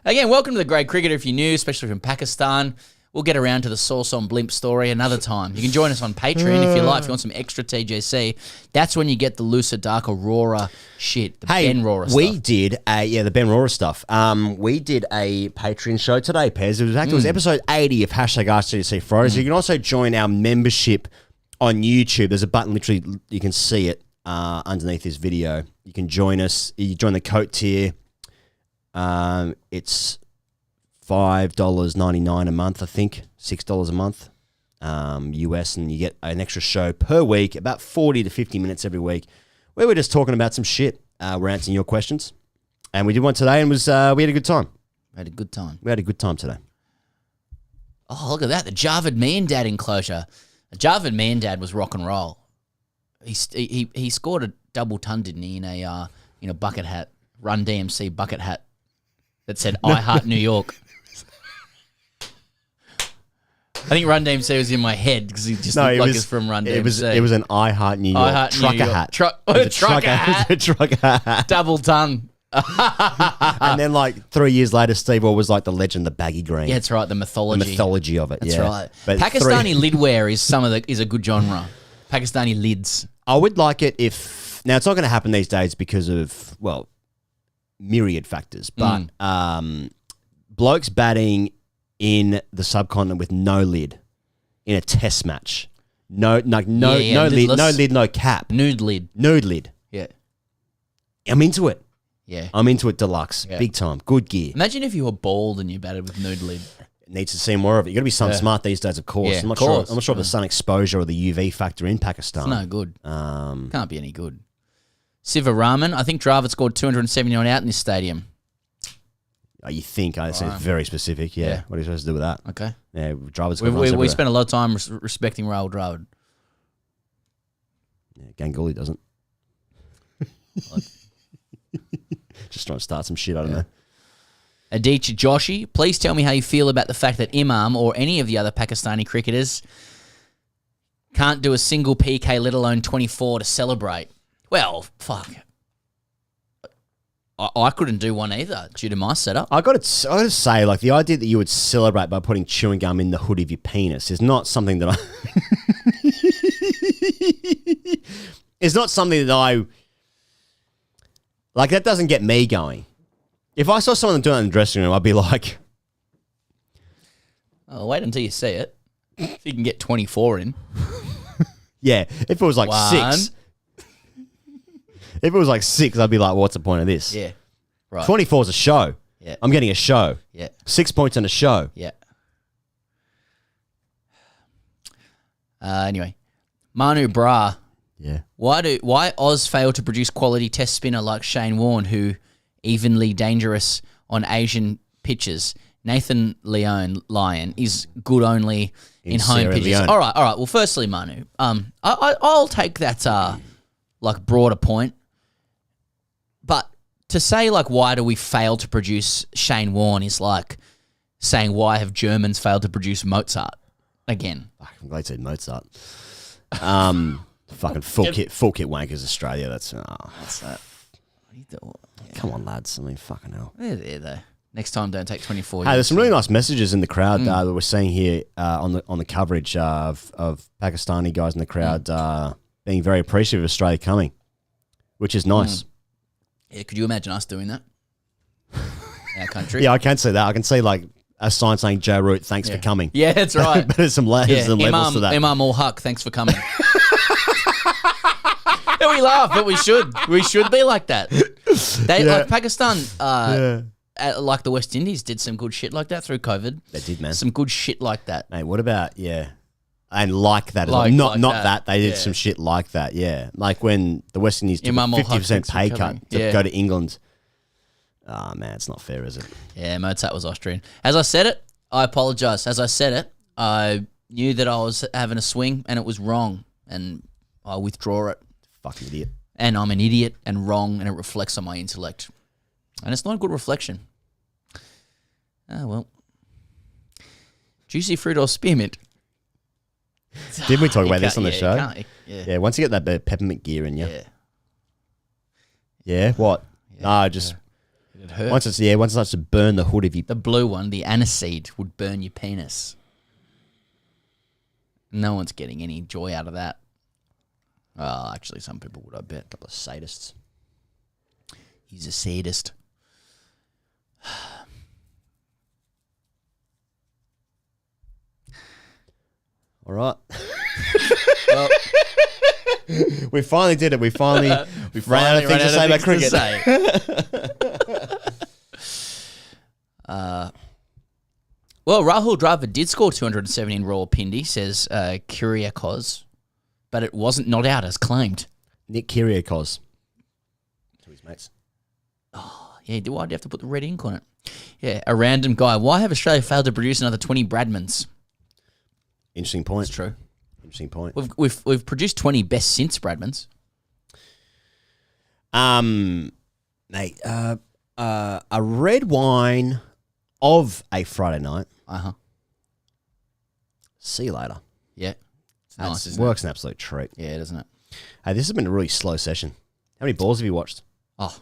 Again, welcome to the Great Cricketer if you're new, especially from Pakistan. we'll get around to the Sauce on Blimp story another time. You can join us on Patreon if you like. If you want some extra TGC, that's when you get the Looser, Dark Aurora shit, the Ben Rora stuff. We did the Ben Rora stuff. We did a Patreon show today, Pez. It was episode 80 of #RCDC Fridays. You can also join our membership on YouTube. There's a button, literally, you can see it underneath this video. You can join us. You join the Coat tier. It's $5.99 a month, I think. $6 a month, US, and you get an extra show per week, about 40 to 50 minutes every week, where we're just talking about some shit. We're answering your questions. And we did one today, and we had a good time. We had a good time. We had a good time today. Oh, look at that. The Jarvid Meandad enclosure. Jarvid Meandad was rock and roll. He scored a double ton, didn't he, in a bucket hat, Run DMC bucket hat that said I Heart New York. I think Run DMC was in my head because he just looked like it's from Run DMC. It was an I Heart New York trucker hat. Trucker hat. Double ton. And then 3 years later, Steve Orr was like the legend, the baggy green. Yeah, that's right. The mythology. The mythology of it. That's right. But Pakistani lidwear is a good genre. Pakistani lids. I would like it if now it's not going to happen these days because of myriad factors, but blokes batting in the subcontinent with no lid in a test match. No lid, no cap. Nude lid. Yeah. I'm into it. Yeah. I'm into it deluxe. Yeah. Big time. Good gear. Imagine if you were bald and you batted with nude lid. It needs to see more of it. You got to be sun smart these days, of course. Yeah, I'm not sure of the sun exposure or the UV factor in Pakistan. It's no good. Can't be any good. Siva Rahman, I think Dravid scored 279 out in this stadium. You think? It's very specific. Yeah. What are you supposed to do with that? Okay. Yeah, Dravid's we spent a lot of time respecting Rahul Dravid. Yeah, Ganguly doesn't. Just trying to start some shit, I don't know. Adichie Joshi, please tell me how you feel about the fact that Imam or any of the other Pakistani cricketers can't do a single PK, let alone 24 to celebrate. Well, fuck. I couldn't do one either due to my setup. I got to say, the idea that you would celebrate by putting chewing gum in the hood of your penis is not something that it's not something that that doesn't get me going. If I saw someone doing it in the dressing room, I'd be like... Oh, wait until you see it. If you can get 24 in. Yeah, if it was 6... If it was 6, I'd be like, what's the point of this? Yeah, right. 24 is a show. Yeah. I'm getting a show. Yeah. 6 points in a show. Yeah. Anyway, Manu Bra. Yeah. Why Oz fail to produce quality test spinner like Shane Warne, who evenly dangerous on Asian pitches? Nathan Lyon is good only in home pitches. Leone. All right. Well, firstly, Manu, I'll take that broader point. But to say why do we fail to produce Shane Warne is like saying why have Germans failed to produce Mozart again. I'm glad you said Mozart. Fucking full kit wankers Australia. That's What's that? Come on, lads. I mean, fucking hell. They're there though. Next time, don't take 24. Hey, there's some really nice messages in the crowd that we're seeing here on the coverage of Pakistani guys in the crowd being very appreciative of Australia coming, which is nice. Yeah, could you imagine us doing that? Our country. Yeah, I can say that. I can see a sign saying Joe Root, thanks for coming. Yeah, that's right. But there's some layers and levels to that. Imam ul Haq, thanks for coming. Yeah, we laugh, but we should. We should be like that. Pakistan, like the West Indies, did some good shit like that through COVID. They did, man. Some good shit like that. Mate, what about, and like that. Not that. They did some shit like that, yeah. Like when the West Indies took a 50% pay cut to go to England. Oh, man, it's not fair, is it? Yeah, Mozart was Austrian. As I said it, I apologise. As I said it, I knew that I was having a swing and it was wrong. And I withdraw it. Fucking idiot. And I'm an idiot and wrong and it reflects on my intellect. And it's not a good reflection. Oh, well. Juicy fruit or spearmint? Didn't we talk about this on the show? Yeah, once you get that peppermint gear in you. Yeah. Yeah, what? Yeah, no, just... It hurts. Once it starts to burn the hood of you... The blue one, the aniseed, would burn your penis. No one's getting any joy out of that. Well, actually, some people would, I bet. A couple of sadists. He's a sadist. All right. Well, we finally did it. We finally ran out of things to say about cricket. Well, Rahul Dravid did score 270 in Royal Pindi, says Kyriakos, but it wasn't not out as claimed. Nick Kyriakos. To his mates. Yeah, why'd you have to put the red ink on it? Yeah, a random guy. Why have Australia failed to produce another 20 Bradmans? Interesting point. That's true. Interesting point. We've produced 20 best since Bradmans. Mate, a red wine of a Friday night. See you later. Yeah. It's nice, isn't Work's an absolute treat. it? Yeah, doesn't it? Hey, this has been a really slow session. How many balls have you watched? Oh,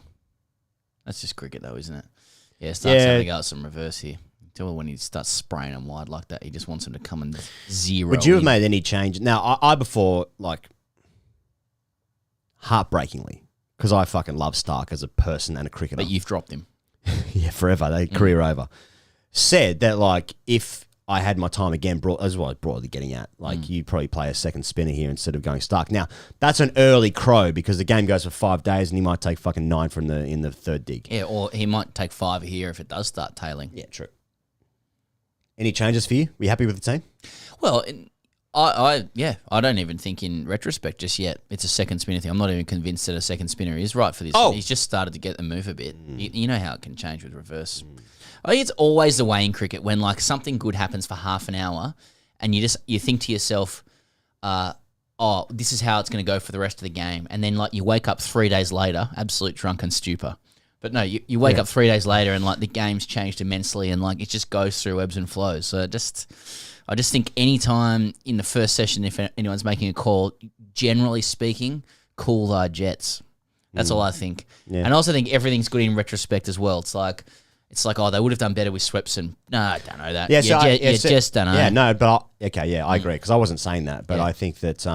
that's just cricket though, isn't it? Yeah, starts having out some reverse here. Until when he starts spraying them wide like that, he just wants them to come and zero. Would you have made any change? Now, I before, like, heartbreakingly, because I fucking love Stark as a person and a cricketer. But you've dropped him. Yeah, forever. They career over. Said that, like, if I had my time again, as well, broadly getting at, like, you'd probably play a second spinner here instead of going Stark. Now, that's an early crow because the game goes for 5 days and he might take fucking 9 from in the third dig. Yeah, or he might take 5 here if it does start tailing. Yeah, true. Any changes for you? Were you happy with the team? Well, I don't even think in retrospect just yet it's a second spinner thing. I'm not even convinced that a second spinner is right for this. Oh. He's just started to get the move a bit. You know how it can change with reverse. I think it's always the way in cricket when like something good happens for half an hour and you think to yourself, this is how it's going to go for the rest of the game. And then like you wake up 3 days later, absolute drunken stupor. But no, you wake up 3 days later and like the game's changed immensely and like it just goes through ebbs and flows. So I just think any time in the first session, if anyone's making a call, generally speaking, cool thy jets. That's all I think. Yeah. And I also think everything's good in retrospect as well. It's like, oh, they would have done better with Swepson. No, I don't know that. Yeah, just don't know. Yeah, no, but I agree because I wasn't saying that, but I think that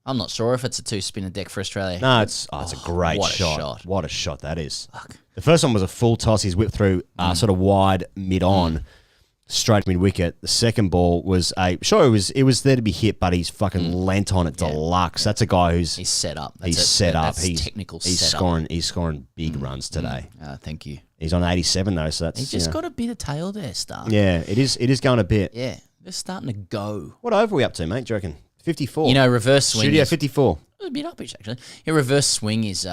I'm not sure if it's a 2-spinner deck for Australia. no, it's a great what a shot. shot. What a shot that is. Fuck. The first one was a full toss. He's whipped through sort of wide mid on. Straight mid wicket. The second ball was it was there to be hit, but he's fucking lent on it deluxe. That's a guy he's set up. He's set up. He's technical. He's scoring big runs today. Thank you. He's on 87 though, so that's He's just got a bit of tail there, Stark. Yeah, it is going a bit. Yeah, they're starting to go. What over are we up to, mate? Do you reckon 54? You know, reverse swing. Studio 54. A bit uppish actually. Yeah, reverse swing is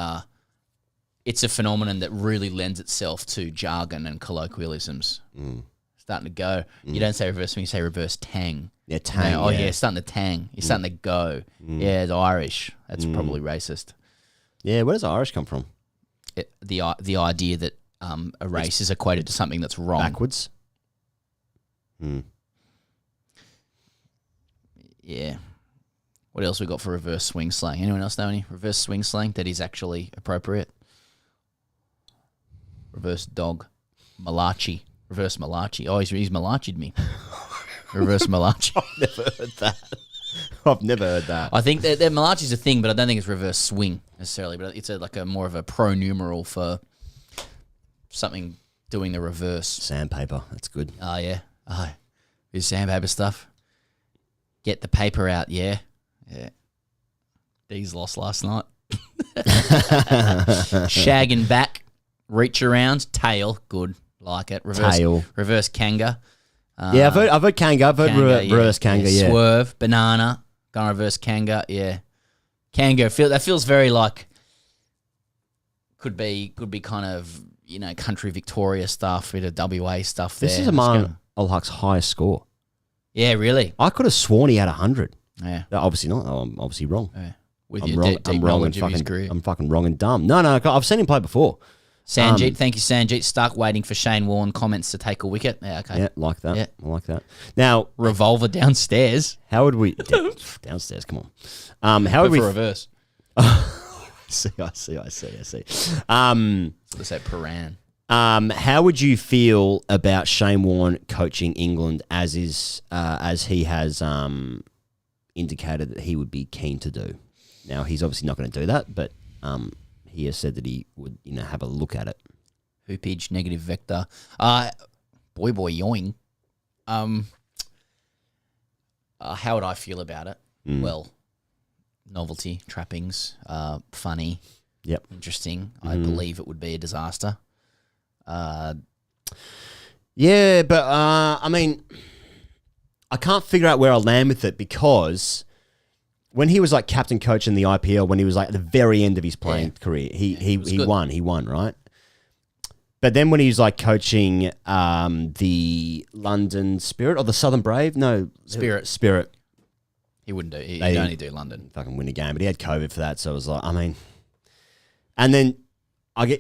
it's a phenomenon that really lends itself to jargon and colloquialisms. Starting to go. You don't say reverse swing, you say reverse tang. Yeah, tang. Oh yeah, starting to tang. You're starting to go. Yeah, it's Irish. That's probably racist. Yeah, where does Irish come from? The idea that a race is equated to something that's wrong. Backwards. Yeah. What else we got for reverse swing slang? Anyone else know any reverse swing slang that is actually appropriate? Reverse dog. Malachi. Reverse Malachi. Oh, he's Malachi'd me. Reverse Malachi. I've never heard that. I think that Malachi's a thing, but I don't think it's reverse swing necessarily. But it's a more of a pro-numeral for something doing the reverse. Sandpaper. That's good. Oh, yeah. Oh, is sandpaper stuff. Get the paper out, yeah. Yeah. D's lost last night. Shagging back. Reach around. Tail. Good. Like it. Reverse, tail. Reverse kanga. Yeah, I've heard kanga. I've heard reverse kanga, yeah. Swerve. Banana. Gonna reverse kanga, yeah. Kanga. That feels very like... Could be kind of, country Victoria stuff, bit of WA stuff there. This is among Al-Haq's highest score. Yeah, really? I could have sworn he had 100. Yeah. Obviously not. I'm obviously wrong. Yeah. With I'm your wrong. deep I'm wrong knowledge and of his fucking. career. I'm fucking wrong and dumb. No, I've seen him play before. Sanjeet, thank you, Sanjeet. Stark waiting for Shane Warne comments to take a wicket. Yeah, okay. Yeah, like that. Yeah. I like that. Now, Revolver downstairs. how would we downstairs? Come on. How would we reverse? I see. Let's say Paran. How would you feel about Shane Warne coaching England as he has indicated that he would be keen to do. Now, he's obviously not going to do that, but he has said that he would, have a look at it. Hoopage, negative vector. Boy, yoing. How would I feel about it? Well, novelty, trappings, funny. Yep. Interesting. I believe it would be a disaster. Yeah, but I mean, I can't figure out where I'll land with it because when he was like captain coach in the IPL, when he was like at the very end of his playing career, he won, right? But then when he was like coaching the London Spirit or the Southern Brave, Spirit. He wouldn't do. He'd only do London. Fucking win a game, but he had COVID for that, so it was like, I mean, and then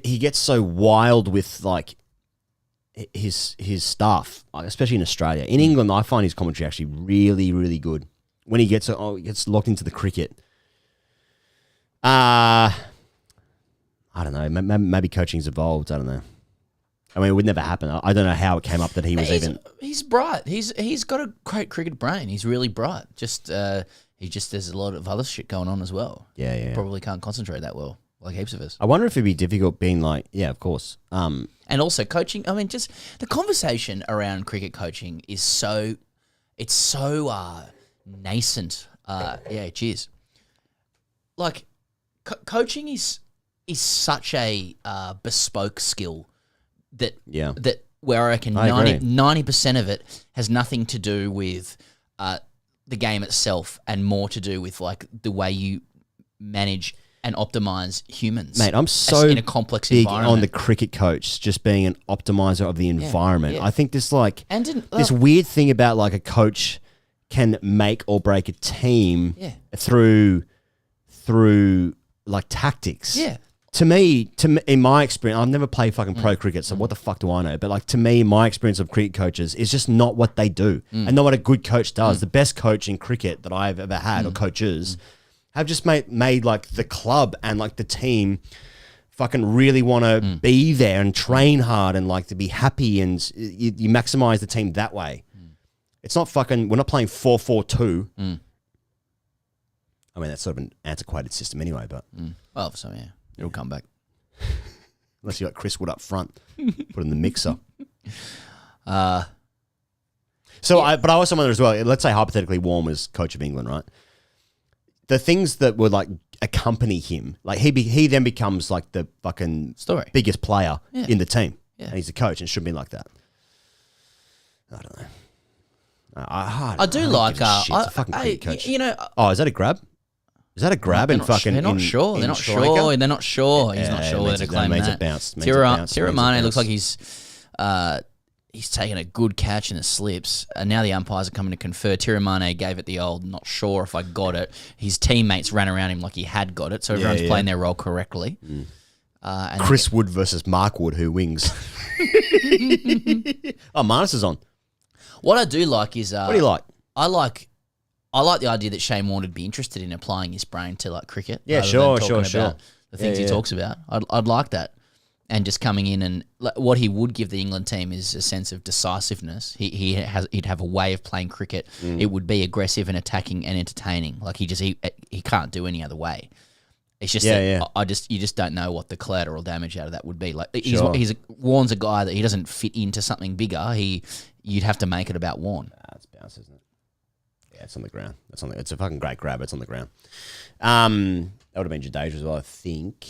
he gets so wild with like his stuff, especially in Australia. In England, I find his commentary actually really, really good. When he gets locked into the cricket, I don't know. Maybe coaching's evolved. I don't know. I mean, it would never happen. I don't know how it came up that he was He's bright. He's got a great cricket brain. He's really bright. There's a lot of other shit going on as well. Yeah. Probably can't concentrate that well, like heaps of us. I wonder if it'd be difficult being like, yeah, of course. And also coaching. I mean, just the conversation around cricket coaching is so nascent. Cheers. Like, coaching is such a bespoke skill that where I reckon 90% of it has nothing to do with the game itself and more to do with like the way you manage and optimize humans. Mate, I'm so in a complex big environment. on the cricket coach just being an optimizer of the environment. Yeah. I think this this weird thing about like a coach can make or break a team through like tactics. Yeah. To me, in my experience, I've never played fucking pro cricket, so what the fuck do I know? But like to me, my experience of cricket coaches is just not what they do, and not what a good coach does. The best coach in cricket that I've ever had, or coaches, have just made like the club and like the team fucking really want to be there and train hard and like to be happy, and you maximize the team that way. It's not fucking. We're not playing 4-4-2. I mean, that's sort of an antiquated system anyway, but Well, so yeah. It'll come back. Unless you got Chris Wood up front, put in the mixer. But I also wonder as well, let's say hypothetically Warren was coach of England, right? The things that would like accompany him, like he then becomes like the fucking biggest player in the team. Yeah. And he's the coach, and it should be like that. I don't know. I do like it's a fucking cricket coach. Is that a grab? Is that a grab in fucking? They're not sure. They're not sure. They're not sure. He's not sure whether to claim that. It bounced. Tiramane looks like he's taken a good catch in the slips, and now the umpires are coming to confer. Tiramane gave it the old "not sure if I got it." His teammates ran around him like he had got it, so everyone's playing their role correctly. And Chris Wood versus Mark Wood, who wings? Marnus is on. What I do like is what do you like? I like the idea that Shane Warne would be interested in applying his brain to like cricket. Yeah, sure. The things he talks about. I'd like that. And just coming in and what he would give the England team is a sense of decisiveness. He'd have a way of playing cricket. It would be aggressive and attacking and entertaining. Like he can't do any other way. It's just you just don't know what the collateral damage out of that would be. Like Warne's a guy that he doesn't fit into something bigger. You'd have to make it about Warne. It's bounce, isn't it? Yeah, it's on the ground. It's a fucking great grab. It's on the ground. That would have been Jadeja as well, I think.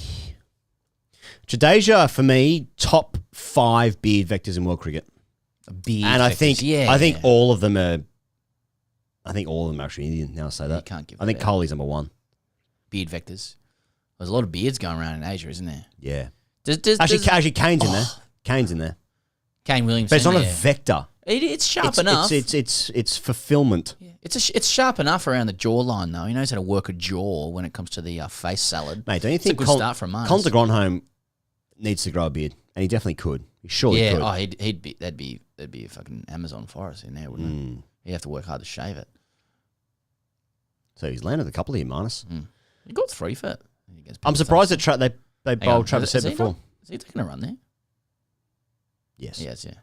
Jadeja, for me, top 5 beard vectors in world cricket. I think all of them are. I think all of them are actually Indian. Now I say that. You can't give. I think Kohli's number 1. Beard vectors. There's a lot of beards going around in Asia, isn't there? Yeah. Actually, Kane's in there. Kane's in there. Kane Williamson. But it's not a vector. It's sharp enough. It's fulfillment. Yeah. It's sharp enough around the jawline, though. He knows how to work a jaw when it comes to the face salad. Mate, don't you think it's a good start from Marnus? Colin de Grandhomme needs to grow a beard, and he definitely could. He surely could. Oh, that'd be a fucking Amazon forest in there, wouldn't it? He'd have to work hard to shave it. So he's landed a couple here, Marnus. He got 3 for it. I'm surprised that they bowled Travis Head before. Is he taking a run there? Yes. Yes, yeah.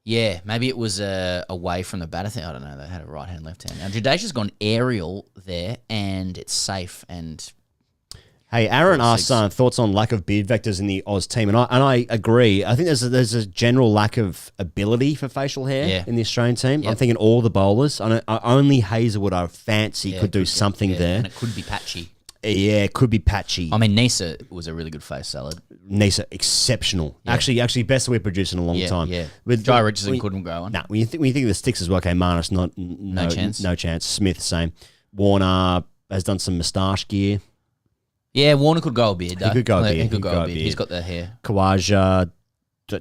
Yeah, maybe it was away from the batter thing. I don't know. They had a right hand, left hand. Now Jadeja's gone aerial there, and it's safe. And hey, Aaron asked thoughts on lack of beard vectors in the Oz team, and I agree. I think there's a general lack of ability for facial hair in the Australian team. Yep. I'm thinking all the bowlers. Only Hazelwood I fancy could do something there, and it could be patchy. Yeah, it could be patchy. I mean, Nisa was a really good face salad. Nisa, exceptional. Yeah. Actually, best that we've produced in a long time. Yeah, with Jai Richardson couldn't grow on. Nah, when you think of the sticks as well, okay, Marnus, no chance. No chance. Smith, same. Warner has done some moustache gear. Yeah, Warner could go a beard, though. He could go a beard. He could go a beard. He's got the hair. Kawaja,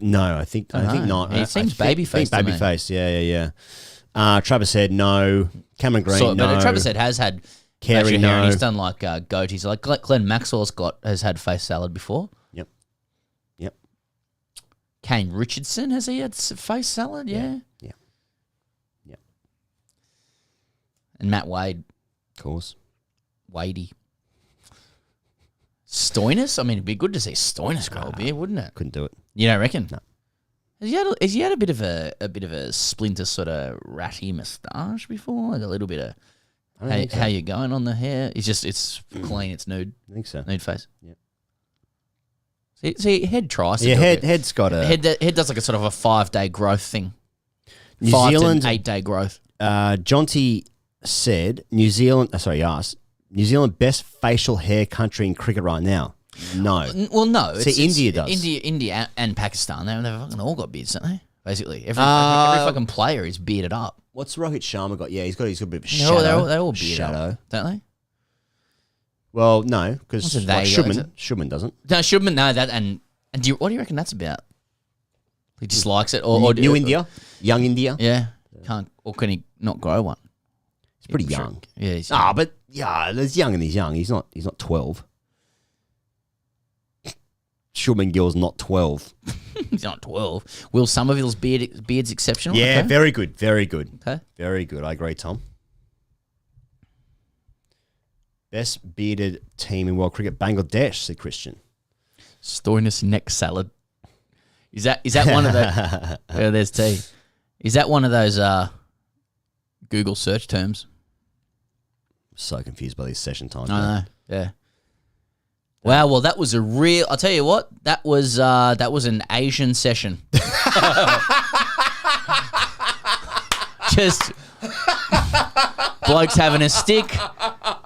no, I think not. He seems baby-faced to me. Baby-faced, yeah. Travis Head, no. Cameron Green, no. But Travis Head has had... Carey, no. And he's done like goatees. Like Glenn Maxwell's has had face salad before. Yep. Kane Richardson, has he had face salad? Yeah. And Matt Wade. Of course. Wadey. Stoinis? I mean, it'd be good to see Stoinis grow a beard, wouldn't it? Couldn't do it. You don't reckon? No. Has he had a bit of a splinter sort of ratty moustache before? Like a little bit of... How you going on the hair? It's clean. It's nude. I think so. Nude face. Yeah. See, Head tries. Head's got a head does like a sort of a 5-day growth thing. New Zealand 8-day growth. Jonty said New Zealand. Asked New Zealand best facial hair country in cricket right now. No. Well, no. See, India does. India and Pakistan. They've fucking all got beards, don't they? Basically, every fucking player is bearded up. What's Rohit Sharma got? Yeah, he's got a bit of a shadow. They're all bearded up, don't they? Well, no, because Shubman doesn't. No, Shubman, no. That and what do you reckon that's about? He just likes it, or New India, young India. Yeah, can he not grow one? He's pretty young. Yeah, he's young. but there's young and he's young. He's not 12. Shubman Gill's not 12. He's not 12. Will Somerville's beard's exceptional? Yeah, okay. Very good. Okay. Very good. I agree, Tom. Best bearded team in world cricket, Bangladesh, said Christian. Stoinis neck salad. Is that one of the... there's T. Is that one of those Google search terms? I'm so confused by these session times. I know, yeah. Wow, well, that was a real... I'll tell you what, that was an Asian session. Just blokes having a stick,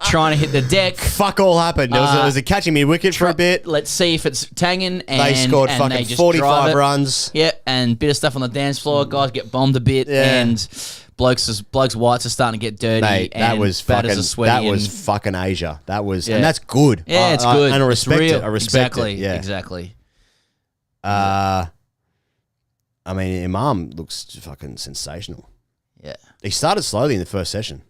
trying to hit the deck. Fuck all happened. There was a catching me wicket for a bit. Let's see if it's tanging. And they scored fucking 45 runs. Yeah, and bit of stuff on the dance floor. Guys get bombed a bit, and... Blokes' whites are starting to get dirty. Mate, that was fucking Asia. That was, and that's good. Yeah, it's good. And I respect it. I respect it. Yeah, exactly. I mean, Imam looks fucking sensational. Yeah, he started slowly in the first session.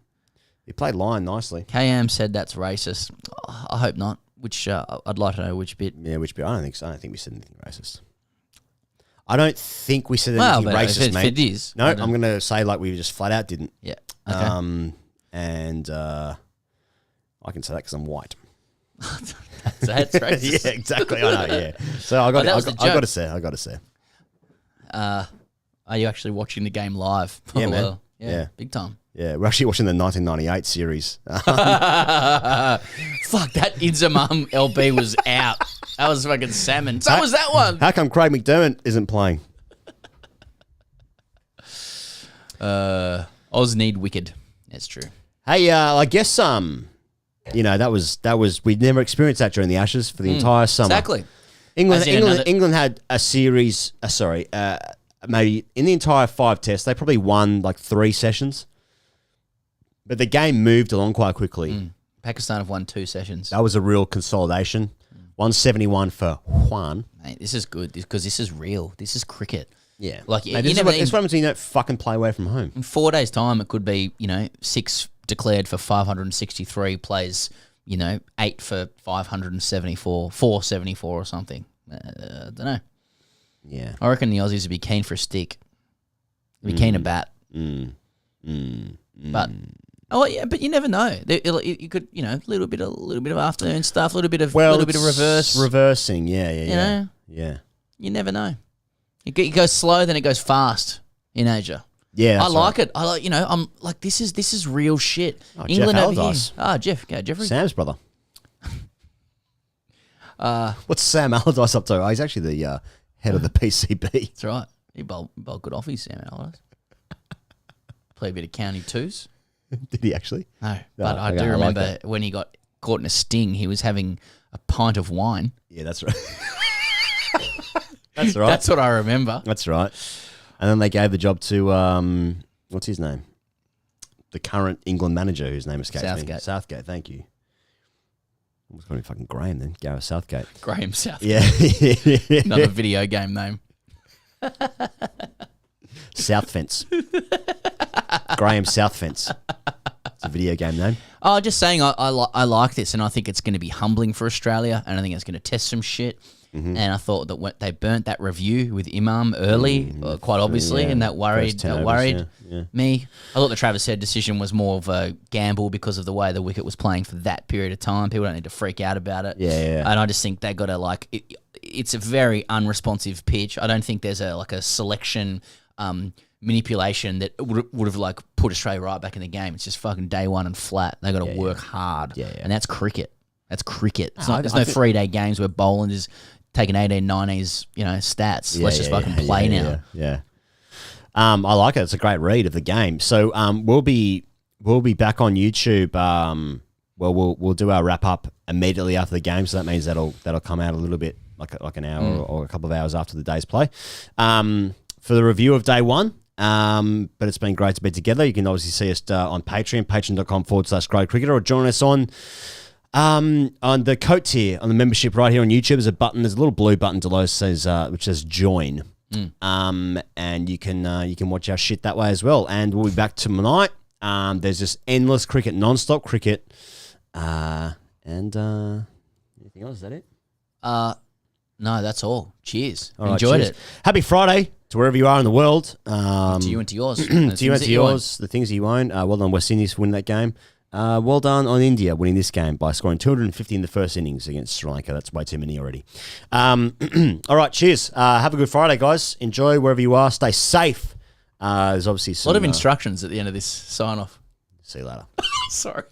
He played line nicely. KM said that's racist. I hope not. Which I'd like to know which bit. Yeah, which bit? I don't think we said anything racist. I don't think we said anything racist, mate. It is. No, I'm going to say like we just flat out didn't. Yeah. Okay. And I can say that because I'm white. That's racist. Yeah, exactly. I know. Yeah. So I got to say. Are you actually watching the game live? Yeah, man. Yeah, big time. Yeah, we're actually watching the 1998 series. Fuck, that Inzamam LB was out. That was fucking salmon. So was that one. How come Craig McDermott isn't playing? Oz need wicked. That's true. Hey, I guess that was we'd never experienced that during the Ashes for the entire summer. Exactly. England had a series. Maybe in the entire 5 tests, they probably won like 3 sessions. But the game moved along quite quickly. Pakistan have won 2 sessions. That was a real consolidation. 171 for Juan. Mate, this is good because this is real. This is cricket. Yeah. Like, mate, it's what happens when you don't fucking play away from home. In 4 days' time, it could be, 6 declared for 563 plays, 8 for 574, 474 or something. I don't know. Yeah. I reckon the Aussies would be keen for a stick. They'd be keen to bat. But... Oh yeah, but you never know. You could, a little bit of afternoon stuff, a little bit of reversing. Yeah. You never know. It goes slow, then it goes fast. in Asia. Yeah, I that's like it. I like, I'm like, this is real shit. Oh, England Jeff over here. Allardyce. Jeffrey. Sam's brother. What's Sam Allardyce up to? Oh, he's actually the head of the PCB. That's right. He bowled good offies, Sam Allardyce. Play a bit of county twos. Did he actually? No, but I do I like remember that. when he got caught in a sting, he was having a pint of wine. Yeah, that's right. That's right. That's what I remember. That's right. And then they gave the job to what's his name? The current England manager, whose name escapes me. Southgate. Southgate. Thank you. Almost got to be fucking Graham then. Gareth Southgate. Graham South. Yeah. Another video game name. South Fence. Graham South Fence. It's a video game name. Oh, just saying, I like this, and I think it's going to be humbling for Australia, and I think it's going to test some shit. Mm-hmm. And I thought that when they burnt that review with Imam early, quite obviously, yeah. and that worried First 10 overs, yeah. me. I thought the Travis Head decision was more of a gamble because of the way the wicket was playing for that period of time. People don't need to freak out about it. Yeah. And I just think they got to it's a very unresponsive pitch. I don't think there's a selection manipulation that would have put Australia right back in the game. It's just fucking day one and flat. They got to work hard. Yeah. And that's cricket. That's cricket. There's no 3-day games where bowling is taking 1890s, stats. Let's just fucking play now. Yeah. I like it. It's a great read of the game. So we'll be back on YouTube. We'll do our wrap up immediately after the game. So that means that'll come out a little bit like an hour or a couple of hours after the day's play. For the review of day one. But it's been great to be together. You can obviously see us on Patreon, patreon.com/GreyCricketer, or join us on the coat tier on the membership right here on YouTube. There's a button. There's a little blue button below which says join. And you can watch our shit that way as well. And we'll be back tonight. There's just endless cricket, non-stop cricket. And anything else? Is that it? No, that's all. Cheers. All right, Enjoyed cheers. it. Happy Friday to wherever you are in the world. To you and to yours. To you and to yours. The things you own. Well done, West Indies, for winning that game. Well done on India winning this game by scoring 250 in the first innings against Sri Lanka. That's way too many already. All right, cheers. Have a good Friday, guys. Enjoy wherever you are. Stay safe. There's obviously some... A lot of instructions at the end of this sign-off. See you later. Sorry.